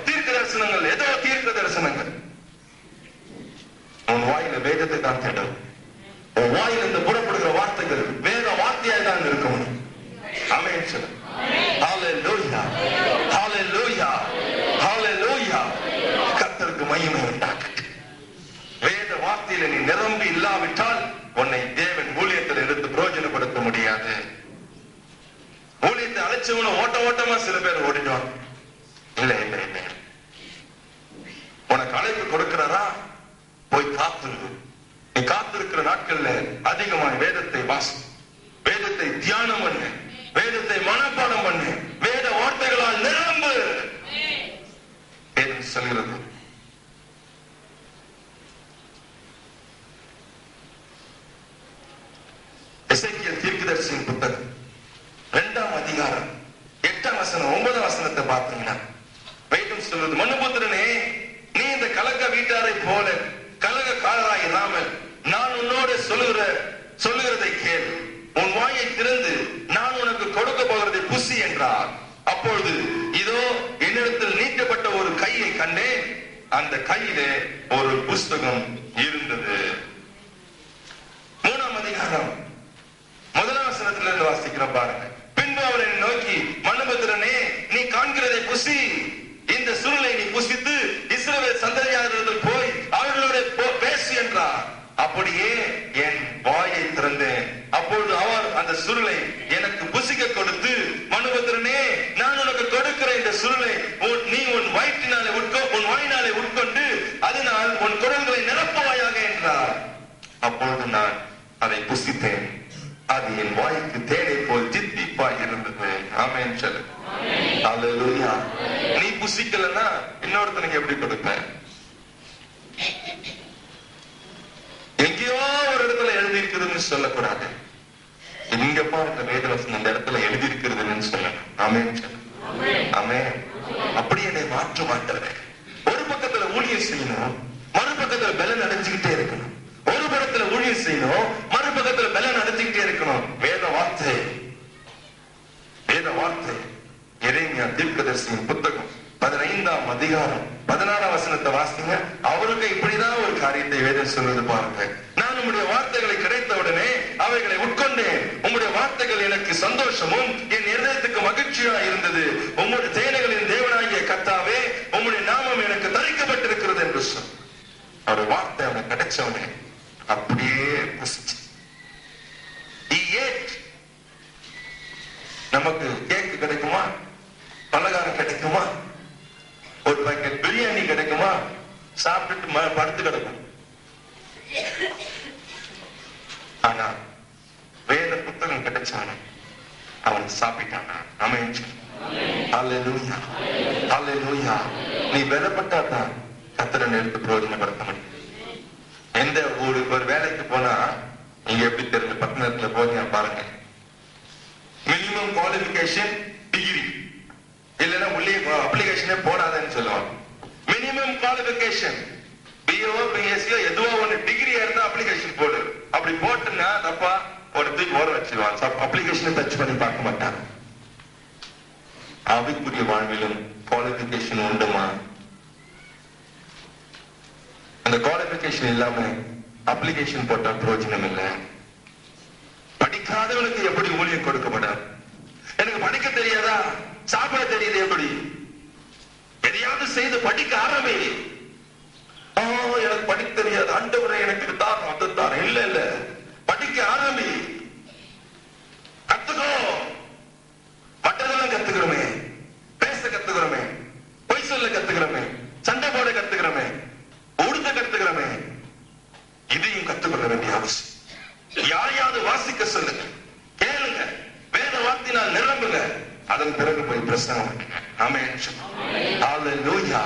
தீர்க்க தரிசனங்கள், ஏதோ தீர்க்க தரிசனங்கள். அந்த வேதத்தை தான் தேடும். உன் வாயிலிருந்து புறப்படுகிற வார்த்தைகள் வேத வார்த்தையாக தான் இருக்கும். ஆமென் சொல்லு. ஹல்லேலூயா, ஹல்லேலூயா, ஹல்லேலூயா. கர்த்தருக்கு மகிமை உண்டாகட்டும். வேத வார்த்தையில நீ நிரம்பி இல்லாவிட்டால் உன்னை தேவன் ஊழியத்தில் எடுத்து பிரயோஜனப்படுத்த முடியாது. ஊழியத்தை அழைச்சவன ஓட்டமா சில பேர் ஓடிடுவாங்க. இல்ல இல்ல இல்ல, உனக்கு அழைப்பு கொடுக்கிறாரா, போய் காத்திரு. நீ காத்திருக்கிற நாட்கள்ல அதிகமான வேதத்தை வாசி, வேதத்தை தியானம் பண்ணு, வேதத்தை மனப்பாடம் பண்ணு, வேத வார்த்தைகளால் நிரம்பு. வேதம் சொல்கிறது. எசேக்கியேல் தீர்க்கதரிசியின் புத்தகம் 2ஆம் அதிகாரம் 8ஆம் வசனம் 9ஆம் வசனத்தை பார்த்தீங்கன்னா வேதம் சொல்றது, மனுபுத்திரனே, நீ இந்த கலக்க வீட்டாரை போல கலகக்காரராய் இராமல் நான் உன்னோடு சொல்லுகிறதை கேள். உன் வாயை திறந்து நான் உனக்கு கொடுக்க போகிறதை புசி என்றார். அப்பொழுது இதோ என்னிடத்தில் நீட்டப்பட்ட ஒரு கையை கண்டேன். அந்த கையிலே ஒரு புஸ்தகம் இருந்தது. 3ஆம் அதிகாரம் 1ஆம் வசனத்திலிருந்து வாசிக்கிறோம் பாருங்க. பின்பு அவர் என்னை நோக்கி, மனுபுத்திரனே, நீ காண்கிறதை புசி, இந்த சுருளை நீ புசித்து இஸ்ரவேல் சந்ததியாரிடத்தில் போய் அவர்களோட பேசு என்றார். அப்படியே என் வாயை திறந்தேன். அப்பொழுது அவர் அந்த சுருளை எனக்கு புசிக்க கொடுத்து, மனுபுத்திரனே, நான் உனக்கு கொடுக்கிற இந்த சுருளை நீ உன் வாயினாலே உட்கொண்டு அதனால் உன் குரல்களை நிரப்புவாயாக என்றார். அப்பொழுது நான் அதை புசித்தேன். அது என் வாய்க்கு தேனை போல் தித்திப்பாய் இருந்தது. ஆமென் சொல்லு. ஹல்லேலூயா. நீ புசிக்கலன்னா இன்னொருத்தனுக்கு எப்படி கொடுப்ப? எங்கேயோ ஒரு இடத்துல எழுதி இருக்குதுன்னு சொல்லக்கூடாது. இங்கப்பா இந்த வேதவசனம் இந்த இடத்துல எழுதி இருக்கிறதுன்னு சொல்லணும். ஆமென் சொல்லு. ஆமென். அப்படி என்னை மாற்ற மாட்டேன். ஒரு பக்கத்துல ஊழியம் செய்யணும், மறுபக்கத்துல பலன் அடைஞ்சுக்கிட்டே இருக்கணும். ஒரு பக்கத்துல ஊழியம் செய்யணும், மறுபக்கத்துல பலன் அடைஞ்சுக்கிட்டே இருக்கணும். வேத வார்த்தை, வேத வார்த்தை. எரேமியா தீர்க்கதரிசியின் புத்தகம் 15ஆம் அதிகாரம் 16ஆம் வசனத்தை வாசிங்க. அவருக்கு இப்படிதான் ஒரு காரியத்தை வேதம் சொல்வது பாருங்க. நான் உம்முடைய வார்த்தைகளை கிடைத்தவுடனே அவைகளை உட்கொண்டேன். உம்முடைய வார்த்தைகள் எனக்கு சந்தோஷமும் என் இருதயத்துக்கு மகிழ்ச்சியா இருந்தது. உம்முடைய சேனைகளின் தேவனாகிய கர்த்தாவே, உம்முடைய நாமம் எனக்கு தரிக்கப்பட்டிருக்கிறது என்று சொல். அவருடைய வார்த்தை அவனுக்கு கிடைச்சவனே அப்படியே புசிச்சு. நமக்கு கேக்கு கிடைக்குமா, பலகாரம் கிடைக்குமா, ஒரு பாக்கெட் பிரியாணி கிடைக்குமா, சாப்பிட்டுட்டு படுத்து கிடக்கும். ஆனா வேத புத்தகம் கிடைச்சான அவன் சாப்பிட்டானா. ஆமென். ஹல்லேலூயா, ஹல்லேலூயா. நீ வெறப்பட்டாதான் கர்த்தரை எடுத்து பிரயோஜனப்படுத்த முடியும். எந்த ஒரு வேலைக்கு போனா நீங்க எப்படி தெரிஞ்ச பட்டணத்துல போறீங்க பாருங்க. மினிமம் குவாலிபிகேஷன் டிகிரி, இல்லைன்னா உள்ளே அப்ளிகேஷனே போடாதன்னு சொல்லுவாங்க. மினிமம் குவாலிபிகேஷன் பிஓ பிஎஸ்சியோ எதுவோ ஒண்ணு டிகிரியா இருந்தா அப்ளிகேஷன் போடு. அப்படி போட்டுன்னா தப்பா ஒரு தூக்கி ஓர வச்சிருவாங்க. அப்ளிகேஷனை டச் பண்ணி பார்க்க மாட்டாங்க. ஆவிக்குரிய வாழ்விலும் குவாலிபிகேஷன் உண்டுமா? அந்த குவாலிபிகேஷன் இல்லாம அப்ளிகேஷன் போட்டா பிரயோஜனம் இல்லை. படிக்காதவனுக்கு எப்படி ஊழியம் கொடுக்கப்படும்? எனக்கு படிக்க தெரியாதா, சாப்பிட தெரியுது, எப்படி? எதையாவது செய்து படிக்க ஆரம்பி. எனக்கு படிக்க தெரியாது, ஆண்டவரே எனக்கு தான். இல்ல இல்ல, படிக்க ஆரம்பி, கத்துக்கோ. மற்றதெல்லாம் கத்துக்கிறோமே, பேச கத்துக்கிறோமே, பொய் சொல்ல கத்துக்கிறோமே, சண்டை போட கத்துக்கிறோமே, உடுத்த கத்துக்கிறோமே, இதையும் கத்துக்கொள்ள வேண்டிய அவசியம். யாரையாவது வாசிக்க சொல்லுங்க, கேளுங்க, வேத வார்த்தையினால் நிரம்புங்க. அதன் பிறகு போய் பிரசங்கம் பண்ணுங்க. ஆமென். ஹல்லேலூயா.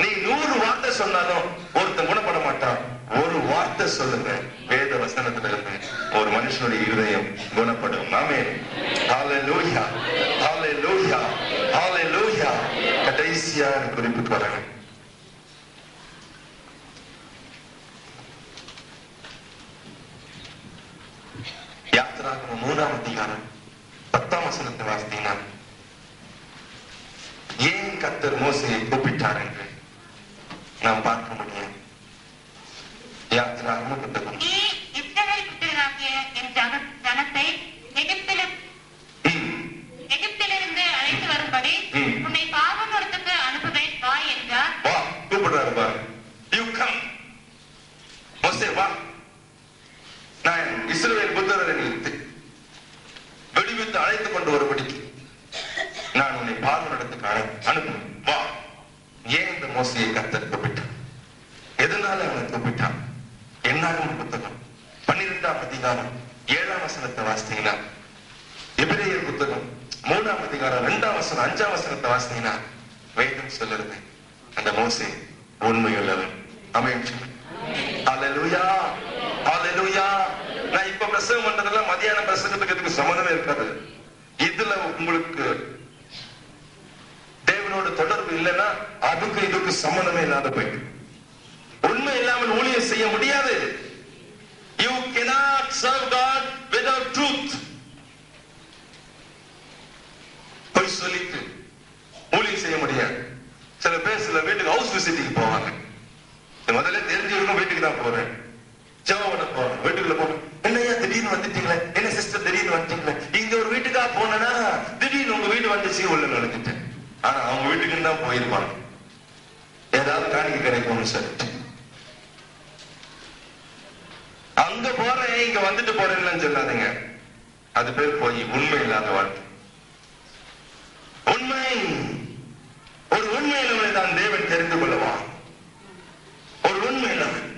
நீ 100 வார்த்தை சொன்னாலும் ஒருத்தன் குணப்பட மாட்டான். ஒரு வார்த்தை சொல்லுங்க, வேத வசனத்துல இருந்து ஒரு மனுஷனுடைய இருதயம் குணப்படும். ஆமென். ஹல்லேலூயா, ஹல்லேலூயா, ஹல்லேலூயா. கடைசியா குறிப்பிட்டு வரேன். யாத்திராகமம் 3ஆம் அதிகாரம் 10ஆம் வசனத்தை வாசித்தீங்கன்னா, ஏன் கர்த்தர் மோசேயை கூப்பிட்டார் என்று நாம் பார்க்க முடியும். யாத்திராகம புத்தகம். நீ இஸ்ரவேல் புத்திரராகிய என் ஜனத்தை எகிப்திலிருந்து அழைத்து வரும்படி உன்னை பார்வோனிடத்துக்கு அனுப்புவேன் வா என்றார். வா கூப்பிடுறாரு பாரு. யூ கம் மோசே வா, நான் இஸ்ரவேல் புத்திரரை வெடிவித்து அழைத்துக் கொண்டு வரும்படிக்கு நான் உன்னை பார்வோனிடத்துக்கு அனுப்புவேன் வா. ஏன் இந்த மோசையை கர்த்தர் கூப்பிட்டான்? எதனால அவனை கூப்பிட்டான்? என்னாகும் புத்தகம் 12ஆம் அதிகாரம் 7ஆம் வசனத்தை வாசித்தீங்கன்னா, எபிரேயர் புத்தகம் 3ஆம் அதிகாரம் 2ஆம் வசனம் 5ஆம் வசனத்தை வாசித்தீங்கன்னா வேதம் சொல்லுறது அந்த மோசே உண்மையுள்ளவன். ஆமென். ஹல்லேலூயா, ஹல்லேலூயா. நான் இப்ப பிரசங்கம் பண்றதெல்லாம் மதியான பிரசங்கத்துக்கு இதுக்கு சம்பந்தமே இருக்காது. இதுல உங்களுக்கு தேவனோட தொடர்பு இல்லைன்னா அதுக்கு இதுக்கு சம்பந்தமே இல்லாத போயிட்டு உண்மை இல்லாமல் ஊழியம் செய்ய முடியாது. You cannot serve God without truth. பொய் சொல்லிட்டு ஊழியம் செய்ய முடியாது. சில பேர் சில வீட்டுக்கு ஹவுஸ் விசிட்டிங் போவாங்க. முதல்ல தெரிஞ்சிருக்கும் வீட்டுக்கு தான் போறேன், ஜெபம் பண்ண போறேன், வீட்டுக்குள்ள போறேன். என்னையா திடீர்னு வந்துட்டீங்களே, என்ன சிஸ்டர் திடீர்னு வந்துட்டீங்களே, இங்க ஒரு வீட்டுக்கா போனா திடீர்னு உங்க வீடு வந்துச்சு உள்ள நுழைஞ்சிட்டேன். ஆனா அவங்க வீட்டுக்குன்னு தான் போயிருப்பாங்க, ஏதாவது காணிக்க கிடைக்கும்னு சொல்லிட்டு. அங்க போறேன் இங்க வந்துட்டு போறேன்னு சொல்லாதீங்க. அது பேர் போய் உண்மை இல்லாத வாழ்க்கை. உண்மை, ஒரு உண்மையிலவனை தான் தேவன் தெரிந்து கொள்ளுவான். ஒரு உண்மையிலவன்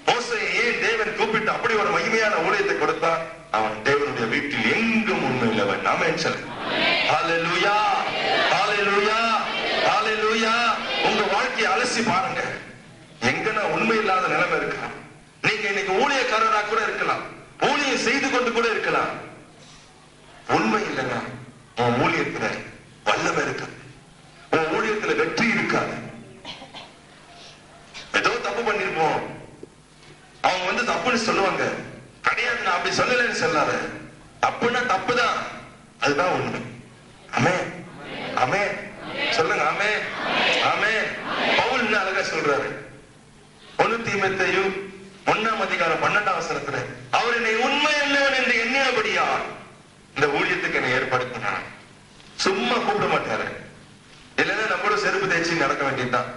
மோசேயை ஏன் தேவன் கூப்பிட்டு அப்படி ஒரு மகிமையான ஊழியத்தை கொடுத்தான்? அவன் தேவனுடைய வீட்டில் எங்கும் உண்மையிலவன். ஆமென் சொல்லுங்க. ஹல்லேலூயா, ஹல்லேலூயா, ஹல்லேலூயா. உங்க வாழ்க்கையை அலசி பாருங்க, எங்கன்னா உண்மை இல்லாத நிலைமை இருக்கா? நீங்க இன்னைக்கு ஊழியக்காரராக கூட இருக்கலாம், ஊழியம் செய்து கொண்டு கூட இருக்கலாம். உண்மை இல்லைன்னா உன் ஊழியத்துல வல்லமை இருக்க, உன் ஊழியத்துல வெற்றி இருக்காது. ஏதோ தப்பு பண்ணிருப்போம், அவங்க வந்து தப்புன்னு சொல்லுவாங்க. கிடையாது, நான் அப்படி சொல்லலன்னு சொல்லாத. தப்புன்னா தப்புதான், அதுதான் உண்மை. ஆமென், ஆமென் சொல்லுங்க. ஆமென், ஆமென். பவுல் என்ன அழகா சொல்றாரு, 1 தீமோத்தேயு 1ஆம் அதிகாரம் 12ஆம் வசனத்துல, அவர் என்னை உண்மை அல்லவன் என்று எண்ணினபடியா இந்த ஊழியத்துக்கு என்னை ஏற்படுத்தினார். சும்மா கூப்பிட மாட்டாரு, இல்லைன்னா நம்மளும் செருப்பு தேய்ச்சி நடக்க வேண்டியதுதான்.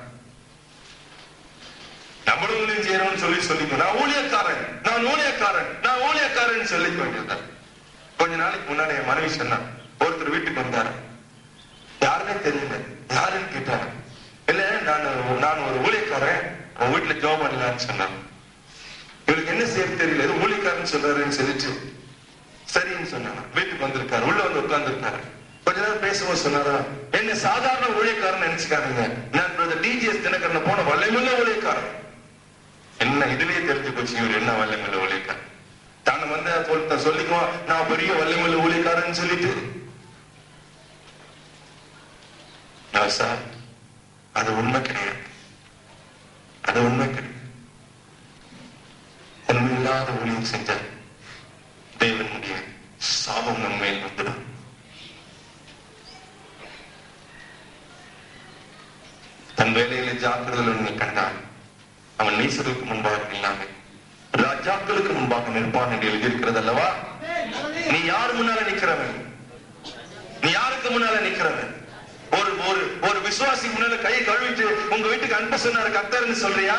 நம்மளும் ஊழியம் செய்யறோம்னு சொல்லிக்கணும். நான் ஊழியக்காரன், நான் ஊழியக்காரன், நான் ஊழியக்காரன் சொல்லிக்க வேண்டியதுதான். கொஞ்ச நாளைக்கு முன்னாடி என் மனைவி சொன்னா, ஒருத்தர் வீட்டுக்கு வந்தாரு, யாருன்னே தெரியல, யாருன்னு கேட்டாரு. இல்ல நான் ஒரு ஊழியக்காரன், உன் வீட்டுல ஜாப் பண்ணலான்னு சொன்னாங்க. இவளுக்கு என்ன செய்ய தெரியல, எது ஊழியக்காரன்னு சொல்றாருன்னு சொல்லிட்டு சரின்னு சொன்னாங்க. வீட்டுக்கு வந்திருக்காரு, உள்ள வந்து உட்கார்ந்து இருக்காரு. கொஞ்ச நேரம் பேசும்போது சொன்னாரா, என்ன சாதாரண ஊழியக்காரன் நினைச்சுக்காதீங்க, நான் பிரதர் டிஜிஎஸ் தினகரன் போன வல்லமையுள்ள ஊழியக்காரன். என்ன இதுலயே தெரிஞ்சு போச்சு இவர் என்ன வல்லமையுள்ள ஊழியக்காரன். தான வந்து சொல்லிக்குவான், நான் பெரிய வல்லமையுள்ள ஊழியக்காரன் சொல்லிட்டு. சார், அது உண்மை கிடையாது, அது உண்மை கிடையாது. உண்மையில்லாத ஊழியம் செஞ்ச தேவனுடைய சாபம் உண்மையில் வந்துடும். தன் வேலையில ஜாக்கிரதையில் நீ கண்டால் அவன் நீசருக்கு முன்பாக இல்லாமல் ராஜாக்களுக்கு முன்பாக நிற்பான் என்று எழுதியிருக்கிறது அல்லவா? நீ யார் முன்னால நிக்கிறவன்? நீ யாருக்கு முன்னால நிக்கிறவன்? ஒரு விசுவாசி முன்னால கையை கழுவிட்டு உங்க வீட்டுக்கு அனுப்ப சொன்னாரு கர்த்தர்னு சொல்றியா?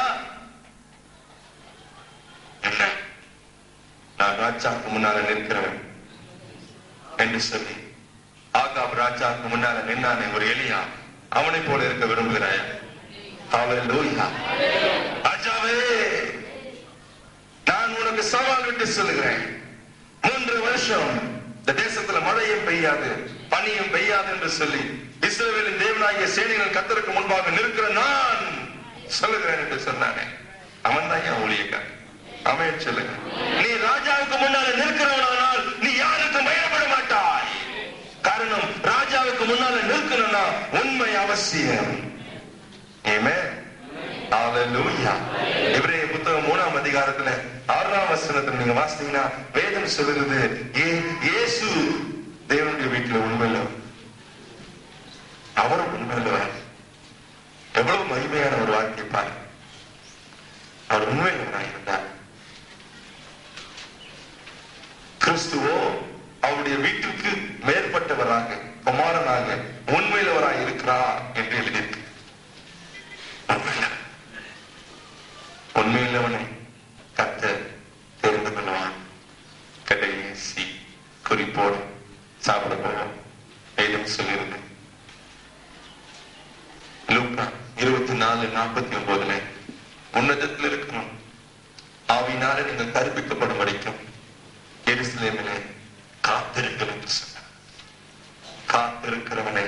என்ன, நான் ராஜாக்கு முன்னால நிற்கிறவன் என்று சொல்லி ஆகாப் ராஜாக்கு முன்னால நின்னானே ஒரு எலியா, அவனை போல இருக்க விரும்புகிறாயா? ஹல்லேலூயா. ராஜாவே, நான் உனக்கு சவால் விட்டு சொல்லுகிறேன், 3 வருஷம் இந்த தேசத்துல மழையும் பெய்யாது பனியும் பெய்யாது என்று சொல்லி இஸ்ரவேலின் தேவனாகிய சேனைகள் கர்த்தருக்கு முன்பாக நிற்கிற நான் சொல்லுகிறேன் என்று சொன்னானே, அவன் தான் என் ஊழியக்காரன். அவன் சொல்லுங்க, நீ ராஜாவுக்கு முன்னால நிற்கிறவனானால் நீ யாருக்கும் பயப்பட மாட்டாய். காரணம், ராஜாவுக்கு முன்னால நிற்கணும்னா உண்மை அவசியம். ஆமென், ஹல்லேலூயா. எபிரேயர் புத்தகம் 3ஆம் அதிகாரத்துல 6ஆம் வசனத்துல நீங்க வாசித்தீங்கன்னா வேதம் சொல்லுகிறது, இயேசு தேவனுடைய வீட்டுல உண்மையில அவரும் உண்மையில எவ்வளவு மகிமையான ஒரு வாழ்க்கை பாரு. அவர் உண்மையுள்ளவராய் இருந்தார். கிறிஸ்துவோ அவருடைய வீட்டிற்கு மேற்பட்டவராக, குமாரனாக உண்மையுள்ளவராய் இருக்கிறார் என்று எழுதியிருக்கு. உண்மையுள்ளவனை கர்த்தர் தெரிந்து கொள்வான். கடைசி குறிப்போடு சாப்பிட போவோம். வேதம் சொல்லியிருக்கு லூக்கா 24:49 உன்னதத்தில் இருக்கணும் ஆவியினாலே நீங்கள் கற்பிக்கப்படும் வரைக்கும் எருசலேமிலே காத்திருங்கள் என்று சொன்னார். காத்திருக்கிறவனை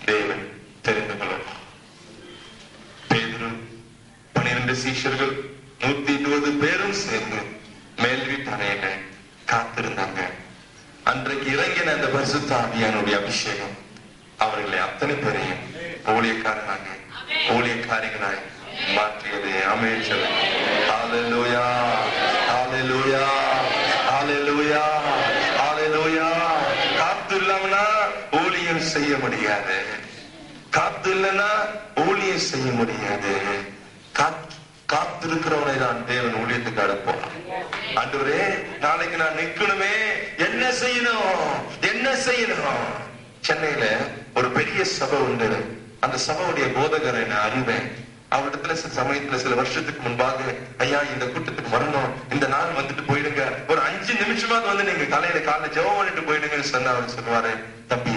தேவன் தெரிந்து கொள்வார். பேதுரு 12 சீஷர்கள் 120 பேரும் சேர்ந்து மேல் வீட்டு அறையில காத்திருந்தாங்க. அன்றைக்கு இறங்கின அந்த பரிசுத்த ஆவியானுடைய அபிஷேகம் அவர்களை அத்தனை பேரையும் ஊழியக்காரிகளாய் மாற்றியது. ஆமென் சொல்லுங்க. ஹல்லேலூயா, ஹல்லேலூயா, ஹல்லேலூயா, ஹல்லேலூயா. காத்து இல்லாமனா ஊழியம் செய்ய முடியாது. காத்து இல்லைன்னா ஊழியம் செய்ய முடியாது. காத்திருக்கிறவனை தான் தேவன் ஊழியத்துக்கு அனுப்புவான். ஆண்டவரே, நாளைக்கு நான் நிக்கணுமே, என்ன செய்யணும்? சென்னையில ஒரு பெரிய சபை உண்டு. அந்த சபையுடைய போதகரை நான் அறிவேன். அவரிடத்துல சில சமயத்துல சில வருஷத்துக்கு முன்பாக, ஐயா இந்த கூட்டத்துக்கு வரணும், இந்த நாள் வந்துட்டு போயிடுங்க, ஒரு 5 நிமிஷமாவது வந்து நீங்க காலையில ஜெபம் பண்ணிட்டு போயிடுங்கன்னு சொன்ன அவர் சொல்லுவாரு, தம்பி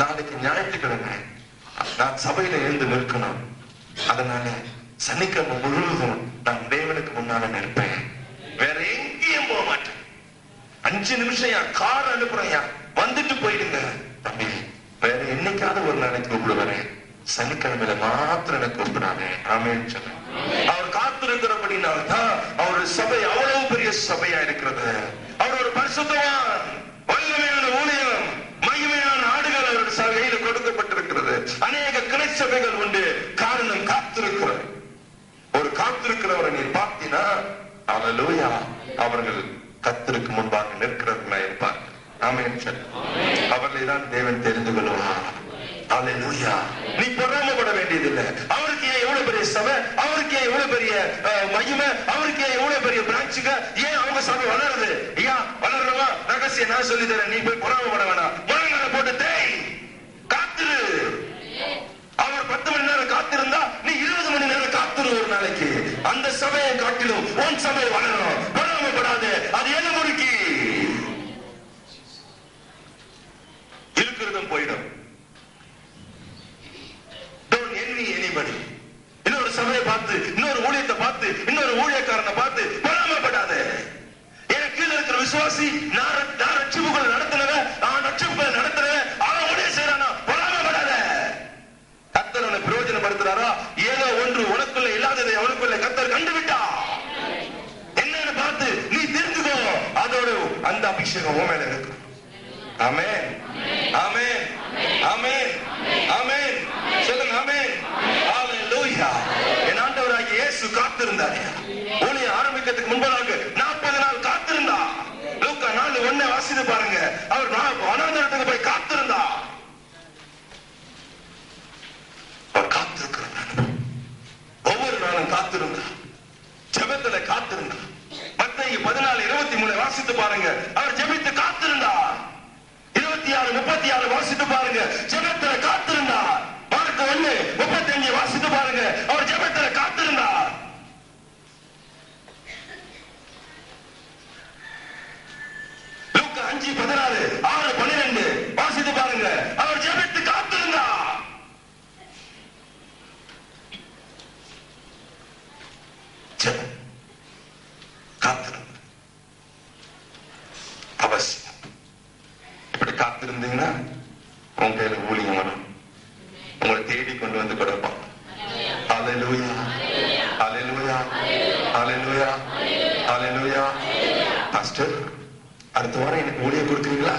நாளைக்கு ஞாயிற்றுக்கிழமை நான் சபையில எழுந்து நிற்கணும், அதனால சனிக்கிழமை முழுவதும் நான் தேவனுக்கு முன்னால நிற்பேன், வேற எங்கேயும் போக மாட்டேன். 5 நிமிஷம் கார் அனுப்புறேன், வந்துட்டு போயிடுங்க. தம்பி வேற என்னைக்காவது ஒரு நாளைக்கு கூப்பிடுவாரு, சனிக்கிழமையில மாத்திரம் எனக்கு கூப்பிடாதே. ஆமென் சொல்ல. அவர் காத்திருக்கிறபடினால்தான் அவருடைய சபை அவ்வளவு பெரிய சபையா இருக்கிறது. அவர் ஒரு பரிசுத்தவான். வல்லமையான ஊழியம், மகிமையான ஆடுகள் அவருடைய சபையில கொடுக்கப்பட்டிருக்கிறது. அநேக கிளை சபைகள் உண்டு. காரணம் காத்திருக்கிறார். ஒரு காத்திருக்கிறவரை நீ பார்த்தீனா, அல்லேலூயா, அவர்கள் கர்த்தருக்கு முன்பாக நிற்கிறவர்களா இருப்பார். ஆமென் சொல்ல. அவர்களை தான் தேவன் தெரிந்து கொள்வார். அல்லேலூயா. நீ பொறாமைப்பட வேண்டியதில்லை. அவருக்கு ஏன் எவ்வளவு பெரிய சபை, அவருக்கு ஏன் எவ்வளவு பெரிய மகிமை, அவருக்கு ஏன் எவ்வளவு பெரிய பிரான்ச்சுங்க, ஏன் அவங்க சபை வளருது? ஐயா வளரணுமா? ரகசியம் நான் சொல்லி தரேன். நீ போய் பொறாமைப்பட வேணாம். முழங்கால போட்டு தேய், காத்திரு. அவர் 10 மணி நேரம் காத்திருந்தா நீ 20 மணி நேரம் காத்திரு ஒரு நாளைக்கு. அந்த சபையை காட்டிலும் உன் சபை வளரணும். பொறாமைப்படாது. அது என்ன முறுக்கி இருக்கிறதும் போயிடும். இன்னொரு சபையை பார்த்து, இன்னொரு ஊழியத்தை பார்த்து, இன்னொரு ஊழியக்காரனை பார்த்து பொறாமைப்படாத. எனக்கு கீழே இருக்கிற விசுவாசி, நான் ரட்சிப்புகளை நடத்தினவன், நான் ரட்சிப்புகளை நடத்தினவன், அவன் ஊழியம் செய்யறானா, பொறாமைப்படாத. கர்த்தர் உன்னை பிரயோஜனப்படுத்துறாரா? ஏதோ ஒன்று உனக்குள்ள இல்லாததை அவனுக்குள்ள கர்த்தர் கண்டுவிட்டா. என்னன்னு பார்த்து நீ தெரிஞ்சுக்கோ. அதோட அந்த அபிஷேகம் உன் மேல இருக்கு. ஆமென், ஆமென், ஆமென், ஆமென் சொல்லுங்க. ஆமென், ஹல்லேலூயா. என் ஆண்டவராகிய இயேசு காத்திருந்தார். ஊழியம் ஆரம்பிக்கிறதுக்கு முன்பதாக 40 நாள் காத்திருந்தா. லூக்கா 4:1 வாசித்து பாருங்க. அவர் வனாந்தரத்துக்கு போய் காத்திருந்தா. அவர் காத்திருக்கிறார். ஒவ்வொரு நாளும் காத்திருந்தா. ஜெபத்துல காத்திருந்தா. மத்தேயு 14:23 வாசித்து பாருங்க. அவர் ஜெபித்து காத்திருந்தார். 26:36 வாசித்து பாருங்க. ஜெபத்துல காத்திருந்தார். மார்க் 1:35 வாசித்து பாருங்க. அவர் ஜெபத்துல காத்திருந்தார். லூக்கா 5:16 6:12 வாசித்து பாருங்க. அவர் ஜெபத்து காத்திருந்தார். ஜெபம் காத்திருந்தார். அவசியம். இப்படி காத்திருந்தீங்கன்னா உங்க கையில ஊழியம் வரும். உங்களை தேடி கொண்டு வந்து கொடுப்பான். ஹல்லேலூயா, ஹல்லேலூயா, ஹல்லேலூயா, ஹல்லேலூயா. பாஸ்டர், அடுத்த வாரம் எனக்கு ஊழியம் கொடுக்குறீங்களா?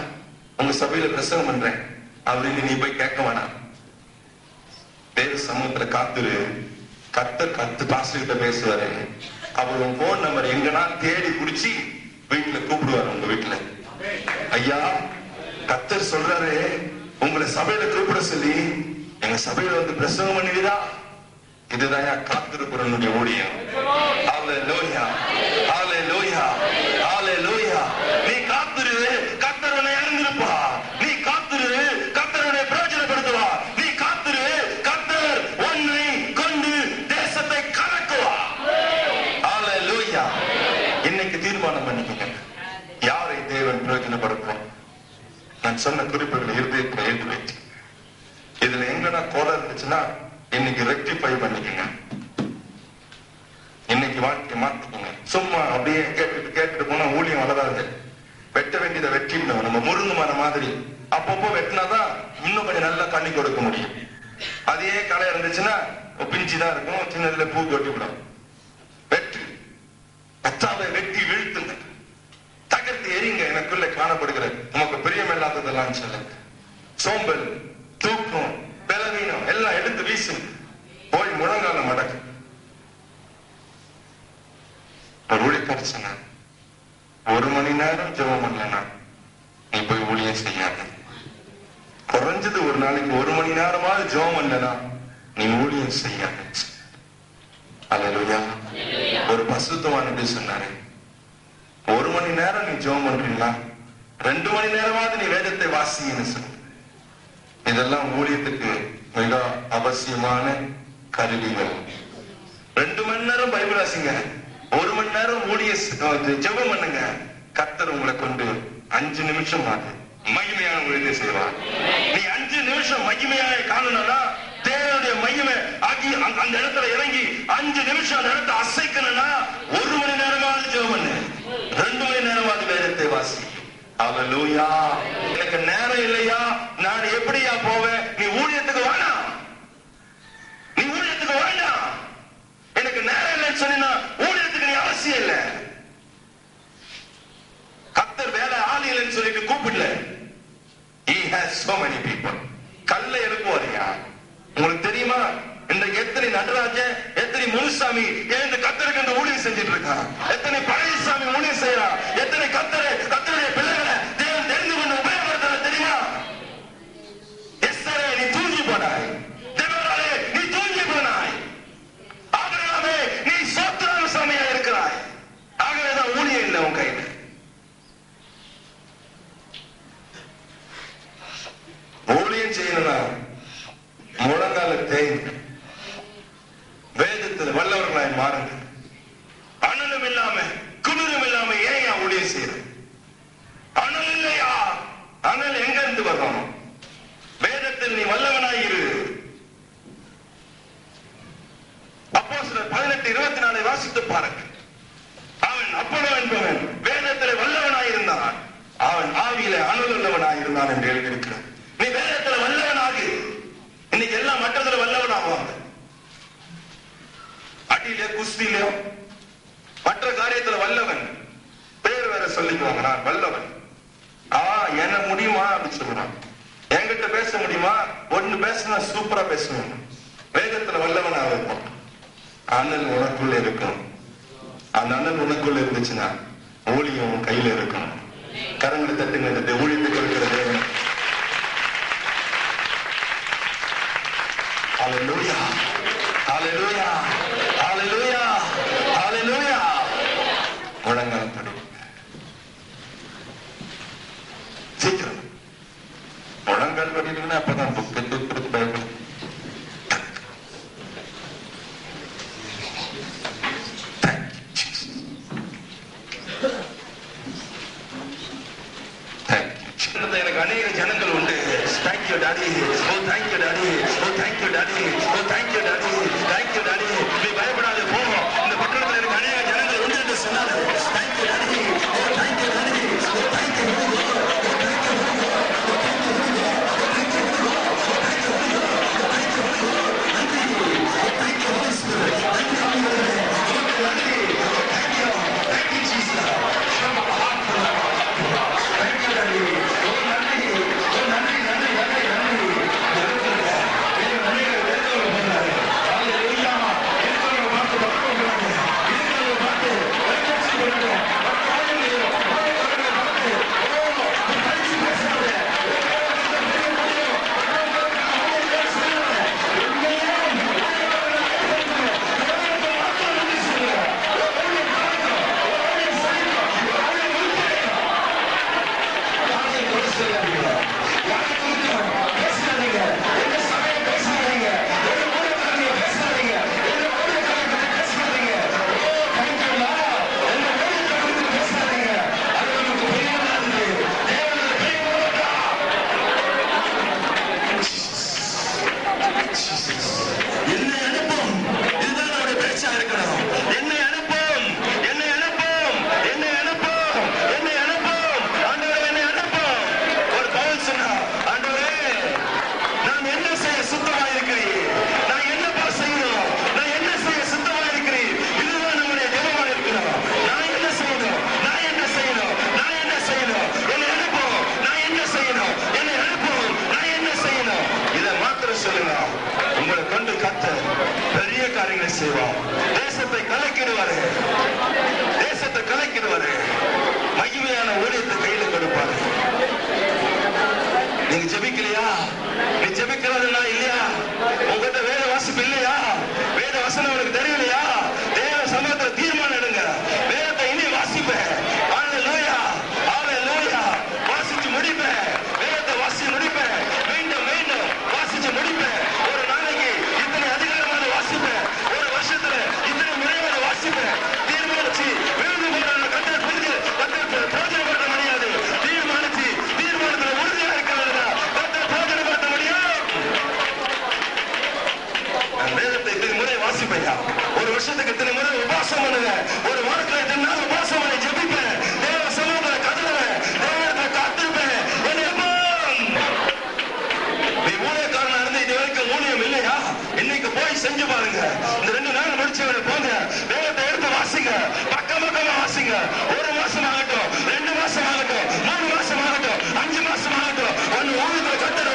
உங்க சபையில பிரசங்கம் பண்றேன் அப்படின்னு நீ போய் கேட்க வேணாம். தேவ சமூகத்துல காத்துரு. கத்து பாஸ்டர் கிட்ட பேசுவாரு. அவர் உன் போன் நம்பர் எங்கன்னா தேடி குடிச்சு வீட்டுல கூப்பிடுவாரு. உங்க வீட்டுல, ஐயா கர்த்தர் சொல்றாரு உங்களை சபையில கூப்பிட சொல்லி, எங்க சபையில வந்து பிரசவம் பண்ணுவீரா? இதுதான் காத்திருப்பவனுடைய ஊழியம். ஹalleluya ஹalleluya ஹalleluya. நீ காத்துரு, கர்த்தர் உன்னை அறிந்திருப்பா. நீ காத்துரு, கர்த்தர் உன்னை பிரயோஜனப்படுத்துவா. நீ காத்துரு, கர்த்தர் உன்னை கொண்டு தேசத்தை கலக்குவா. ஹalleluya. இன்னைக்கு தீர்மானம் பண்ணிக்கங்க, யாரை தேவன் பிரயோஜனப்படுத்துவார். நான் சொன்ன குறிப்புகளை இருதயத்தில் எழுதி வைத்து, இதுல எங்கன்னா கோலம் இருந்துச்சுன்னா இன்னைக்கு ரெக்டிஃபை பண்ணிக்கங்க. இன்னைக்கு வாழ்க்கையை மாத்திக்கங்க. சும்மா அப்படியே கேட்டுட்டு போனா ஊழியம் வளராது. வெட்ட வேண்டியதை வெட்டிடணும். நம்ம முருங்கு மரம் மாதிரி அப்பப்போ வெட்டினாதான் இன்னும் கொஞ்சம் நல்லா கண்ணி கொடுக்க முடியும். அதே களை இருந்துச்சுன்னா பிஞ்சுதான் இருக்கும், சின்னதுல பூ கொட்டி விடும். வெட்டு, கச்சாவை வெட்டி வீழ்த்துங்க, தகர்த்து எரிங்க. எனக்குள்ள காணப்படுகிற நமக்கு பிரியமில்லாததெல்லாம் சொல்லுங்க. சோம்பல், தூக்கம், பலவீனம் எல்லாம் எடுத்து வீசுங்க. போய் முழங்கால மடக்கு. ஒரு ஊழியக்காரர் சொன்னார், 1 மணி நேரம் ஜெபம் பண்ணலன்னா நீ போய் ஊழியம் செய்யாத. குறைஞ்சது ஒரு நாளைக்கு 1 மணி நேரமாவது ஜெபம் பண்ணலனா நீ ஊழியம் செய்யாத. அல்லேலூயா. ஒரு பசுத்தவான் என்று சொன்னாரு, 1 மணி நேரம் நீ ஜெபம் பண்றீங்களா, 2 மணி நேரமாவது நீ வேதத்தை வாசின்னு சொன்ன. இதெல்லாம் ஊழியத்துக்கு மிக அவசியமான கருவிகள். 2 மணி நேரம் பைபிள் வாசிங்க, 1 மணி நேரம் ஊழிய ஜெபம் பண்ணுங்க. கர்த்தர் உங்களை கொண்டு 5 நிமிஷம் மகிமையான ஊழியத்தை செய்வார். நீ 5 நிமிஷம் மகிமையாக காணணும்னா தேவனுடைய மகிமை ஆகி அந்த இடத்துல இறங்கி 5 நிமிஷம் அந்த இடத்தை அசைக்கணும்னா 1 மணி நேரமாவது ஜெபம் பண்ணு, 2 மணி நேரமாவது வேதத்தை வாசி. ஹalleluya. எனக்கு நேரம் இல்லையா, நான் எப்படியா போவேன்? நீ ஊழியத்துக்கு வேணாம், நீ ஊழியத்துக்கு வேண்டாம். எனக்கு நேரம் இல்லைன்னு சொன்னா ஊழியத்துக்கு நீ அவசியம் இல்லை. கர்த்தர் வேலை ஆள் இல்லைன்னு சொல்லிட்டு கூப்பிடல. He has so many people. கல்லை எழுப்புவாரியா? உங்களுக்கு தெரியுமா இன்றைக்கு எத்தனை நடராஜன், எத்தனை முனுசாமி எழுந்து கர்த்தருக்கு அந்த ஊழியம் செஞ்சுட்டு இருக்கான். எத்தனை பழனிசாமி ஊழியம் செய்யறான். எத்தனை கர்த்தருடைய பிள்ளைகளை தேவன் தெரிந்து கொண்டு உபயோகப்படுத்த தெரியுமா? எஸ்தரே நீ தூங்கி போனாய், தேவராலே நீ தூங்கி போனாய், ஆபிரகாமே நீ சோத்திரம் சாமியா இருக்கிறாய். ஆகவேதான் ஊழியம் இல்லை உன் கையில. ஊழியம் செய்யணும்னா முழங்கால தேய்ந்து வேதத்தில் வல்லவர்களாய் மாறுங்க. அனலும் இல்லாம குளிரும் இல்லாம ஏன் ஊழியம் செய்யற? அனல் இல்லையா? அனல் எங்க இருந்து வரும்? வேதத்தில் நீ வல்லவனாயிரு. அப்போஸ்தலர் 18:24 வாசித்து பாருங்க. அவன் அப்போலோ என்பவன் வேதத்தில் வல்லவனாயிருந்தான், அவன் ஆவியிலே அனல் உள்ளவனாயிருந்தான் என்று எழுதியிருக்கிறார். நீ வேதத்தில் வல்லவனாகு. இன்னைக்கு எல்லாம் மற்றதுல வல்லவனாகுவாங்க. அடியில குஸ்தியிலும் மற்ற காரியத்துல வல்லவன் பேர் வேற சொல்லிக்குவாங்க, நான் வல்லவன். என்ன முடியுமா அப்படின்னு சொல்லுவான். என்கிட்ட பேச முடியுமா? ஒன்னு பேசினா சூப்பரா பேசுவேன். வேதத்துல வல்லவனாக இருக்கும். அண்ணல் உனக்குள்ள இருக்கணும். அந்த அண்ணல் உனக்குள்ள இருந்துச்சுன்னா ஊழியம் கையில இருக்கணும். கரங்களை தட்டுங்க. ஊழியத்துக்கு இருக்கிற தேவன். ஹalleluya ஹalleluya ஹalleluya ஹalleluya. முழங்கால் படி சீக்கிரம் முழங்கால் படிக்கணும்னா அப்பதான் புக்கு தூக்குறது பயப்படும். எனக்கு அநேக ஜனங்கள் உண்டு. தேங்க்யூ டாடி, ஓ தேங்க்யூ டாடி, ஓ தேங்க்யூ டாடி, ஓ தேங்க்யூ டாடி, தேங்க்யூ டாடி. நீ பயப்படாத, போகும். இந்த பட்டணத்தில் எனக்கு அநேக ஜனங்கள் உண்டு என்று சொன்னாரு. தேங்க்யூ டாடி, ஓ தேங்க்யூ டாடி, ஓ தேங்க்யூ டாடி. என்ன செய்வார்? தேசத்தை கலக்கிடுவாரு, தேசத்தை கலக்கிடுவாரு. மகிமையான ஊழியத்தை கையில கொடுப்பாரு. நீங்க ஜெபிக்கலையா? நீ ஜெபிக்கிறதுனா இல்லையா? உங்ககிட்ட வேத வாசிப்பு இல்லையா? வேத வசனம் உனக்கு தெரியலையா? தேவ சமூகத்துல தீர்மானம் எடுங்க. வேதத்தை இனி வாசிப்பேன். ஹல்லேலூயா, ஹல்லேலூயா. வாசிச்சு முடிப்பேன். வேதத்தை வாசிச்சு முடிப்பேன். மீண்டும் மீண்டும் வாசிச்சு முடிப்பேன். ஒரு நாளைக்கு இத்தனை அதிகாரமான வாசிப்பேன். ஒரு வருஷத்துல இத்தனை முறையான வாசிப்பேன். தீர்மானிச்சு விழுந்து போற கத்தர் புரிஞ்சு கத்தர் பிரயோஜனப்படுத்த முடியாது. தீர்மானிச்சு தீர்மானத்துல உறுதியா இருக்கிறதா கத்தர் பிரயோஜனப்படுத்த முடியும். வேதத்தை இத்தனை முறை வாசிப்பையா. ஒரு வருஷத்துக்கு இத்தனை முறை உபாசம் பண்ணுங்க. ஒரு வாரத்துல இத்தனை நாள் உபாசம் பண்ணி ஜெபிப்பேன். தேவ சமூகத்துல கதறுவேன். தேவத்தை காத்திருப்பேன். நீ ஊழியக்காரனா இருந்து இது வரைக்கும் ஊழியம் இல்லையா? இன்னைக்கு போய் செஞ்சு பாருங்க. இந்த 2 நாள் முடிச்சவரை போங்க. வேதத்தை எடுத்து வாசிங்க. பக்கம் பக்கமா வாசிங்க. 1 மாசம் ஆகட்டும், 2 மாசம் ஆகட்டும், 3 மாசம் ஆகட்டும், 5 மாசம் ஆகட்டும். ஒன்னு ஊழியத்துல கத்தர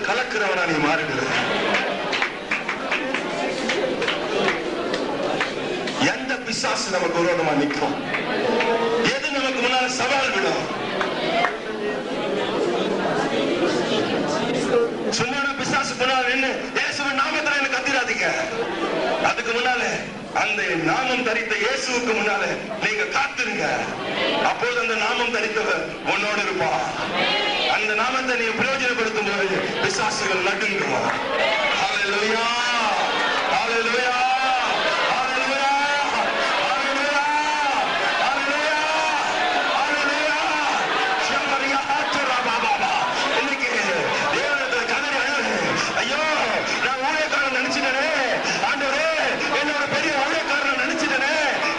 கலக்கிறவனா நீ மாறிடுற. எந்த பிசாசு நமக்கு விரோதமா நிற்கும்? எது நமக்கு முன்னால சவால் விடும்? சும்மா பிசாசு முன்னால நின்று இயேசுவின் நாமத்துல என்ன கத்திராதீங்க. அதுக்கு முன்னால அந்த நாமம் தரித்த இயேசுவுக்கு முன்னால நீங்க காத்துருங்க. அப்போது அந்த நாமம் தரித்தவர் உன்னோடு இருப்பா. அந்த நாமத்தை நீ பிரயோஜனப்படுத்தும் போது பிசாசுகள் நடுங்குமா. ஹல்லேலூயா, ஹல்லேலூயா, ஹல்லேலூயா, ஹல்லேலூயா, ஹல்லேலூயா, ஹல்லேலூயா. ஷம்மரியா ஹாச்சரா பாபா. இன்னைக்கு தேவனத்துல கதறி அழுது, ஐயோ நான் ஊழியக்காரன் நினைச்சிட்டேனே, ஆண்டவரே என்னோட பெரிய ஊழியக்காரன் நினைச்சிட்டேனே,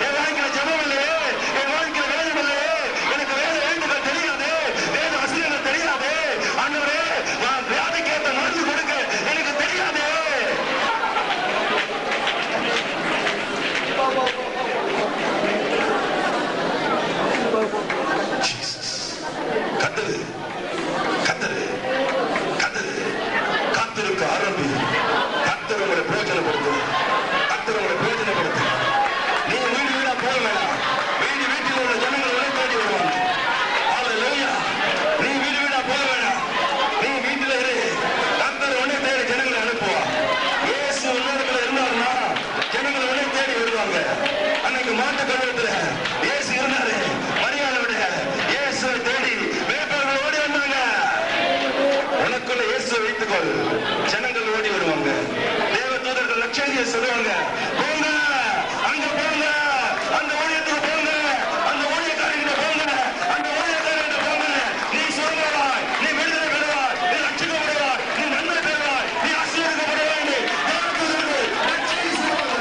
என் வாழ்க்கையில ஜெபம் இல்லையே, என் வாழ்க்கையில வேதம் இல்லையே, எனக்கு வேத எழுத்துக்கள் தெரியாது, வேத வசனங்கள் தெரியாது, ஆண்டவரே நான் வியாதிக்கு ஏற்ற மருந்து கொடுக்க எனக்கு தெரியாது. போல் ஜனங்கள் ஓடி வருவாங்க. தேவ தூதர்கள் லட்சணியை சொல்லுவாங்க, போங்க அங்க போங்க, அந்த ஊழியத்துக்கு போங்க, அந்த ஊழியக்காரங்க போங்க, அந்த ஊழியக்காரங்க போங்க. நீ சொல்லுவாய், நீ விடுதலை பெறுவாய், நீ ரட்சிக்கப்படுவாய், நீ நன்மை பெறுவாய், நீ ஆசீர்வதிக்கப்படுவாய். தேவ தூதர்கள் லட்சணை சொல்லுவாங்க.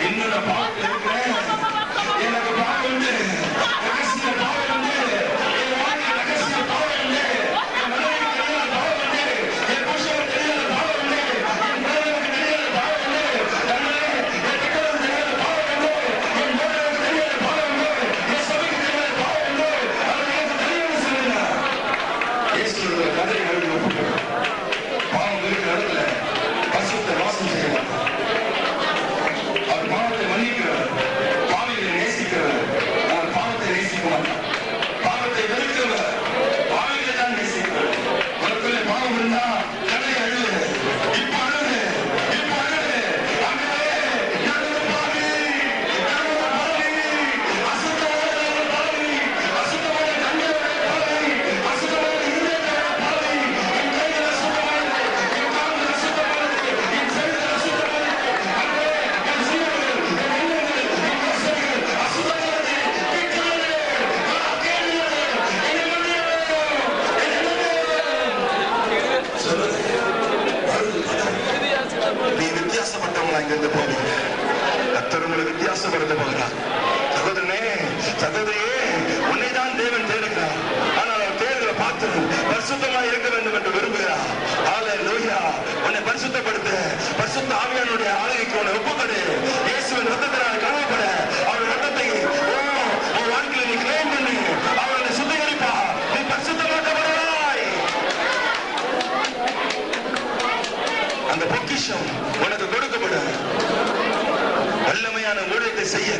என்னோட பாவம் இருக்கிறேன், எனக்கு பாவம் உண்டு, ரகசிய பாவம் உண்டு, என் வாழ்க்கை ரகசிய பாவம் உண்டு, என் மனைவிக்கு தெரியாத பாவம் உண்டு, என் புருஷனுக்கு தெரியாத பாவம் உண்டு, என் பிள்ளைகளுக்கு தெரியாத பாவம் உண்டு, என் பெற்றோருக்கு தெரியாத பாவம் உண்டு, என் மோதலுக்கு தெரியாத பாவம் உண்டு, என் சபைக்கு தெரியாத பாவம் உண்டு. அது எனக்கு தெரியாத சொல்லுங்க. இயேசுவோட கதை எழுதி பாவம் இருக்கிற இடத்துல பரிசுத்த வாசம் செய்யலாம். அவர் பாவத்தை மன்னிக்கிறவர், பாவிகளை நேசிக்கிறவர். அவர் பாவத்தை நேசிக்க மாட்டார். பாவத்தை வெறுக்கிறவர் பாவிகளை தான் நேசிக்கிறவர். உனக்குள்ளே பாவம் இருந்தா கதை அழுது, இப்ப அழுது, இப்ப அழுது. ஆண்டவரே, நான் ஒரு பாவி, நான் ஒரு பாவி, அசுத்தமான ஒரு பாவி, அசுத்தமான கண்களோட பாவி, அசுத்தமான இருதயத்தோட பாவி. என் கைகள் அசுத்தமானது, என் கால்கள் அசுத்தமானது, என் செயல்கள் அசுத்தமானது. ஆண்டவரே, என் சீரர்கள், என் எண்ணங்கள், என் யோசனைகள் அசுத்தமானது. கேட்காதே, கேட்காதே, என்னை மன்னியும், என்னை மன்னியும். சொல்லுது, அழுது, நீ வித்தியாசப்பட்டவங்களா இங்கிருந்து போவீங்க. கர்த்தர் உங்களை வித்தியாசப்படுத்த போகிறார். சகோதரனே, சகோதரியே, உன்னைதான் தேவன் தேடுகிறார். ஆனால் அவர் தேடுகிற பாத்திரம் பரிசுத்தமாய் இருக்க வேண்டும் என்று விரும்புகிறார். ஹல்லேலூயா. உன்னை பரிசுத்தப்படுத்த பரிசுத்த ஆவியானுடைய ஆளுகைக்கு உன்னை ஒப்புக்கொடு. இயேசுவின் ரத்தத்தினால் கழுவப்பட அவர் ரத்தத்தை உன் வாழ்க்கையில் நீ கிளைம் பண்ணி அவரை சுத்திகரிப்பா. நீ பரிசுத்தமாக்கப்படுவாய். அந்த பொக்கிஷம் உனக்கு கொடுக்கப்படும். வல்லமையான ஊழியத்தை செய்ய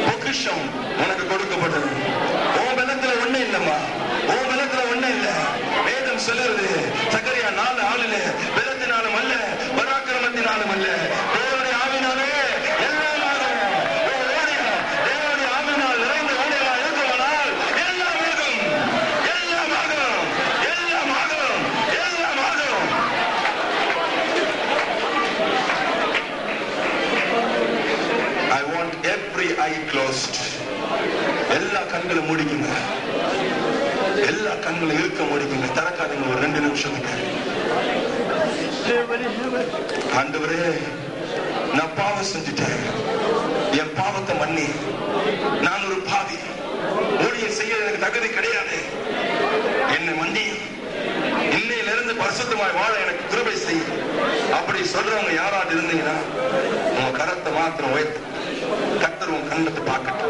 பொக்கிஷம் உனக்கு கொடுக்கப்பட்டது. உன் பலத்துல ஒண்ணு இல்லம்மா, உன் பலத்துல ஒண்ணு இல்ல. வேதம் சொல்லுறது சகரியா 4:4 பலத்தினாலும் அல்ல, பராக்கிரமத்தினாலும் அல்ல, தேவனுடைய ஆவியினாலே எல்லாம் ஆகும். தேவனுடைய ஆவியினால் நிறைந்த ஊழியர்களாக இருக்குமானால் எல்லாம் ஆகும், எல்லாம் ஆகும், எல்லாம் ஆகும், எல்லாம் ஆகும். I want every eye closed. எல்லா கண்களும் மூடிக்குங்க, எல்லா கண்களும் இருக்க மூடிக்குங்க, திறக்காதீங்க ஒரு 2 நிமிஷத்துக்கு. ஆண்டவரே, நான் பாவம் செஞ்சுட்டேன், என் பாவத்தை மன்னி. நான் ஒரு பாவி, ஊழியம் செய்ய எனக்கு தகுதி கிடையாது, என்னை மன்னி. இன்னையிலிருந்து பரிசுத்தமாய் வாழ எனக்கு கிருபை செய். அப்படி சொல்றவங்க யாராவது இருந்தீங்கன்னா உங்க கரத்தை மாத்திரம் உயர்த்து. கர்த்தர் உன் கண்ணத்தை பார்க்கட்டும்.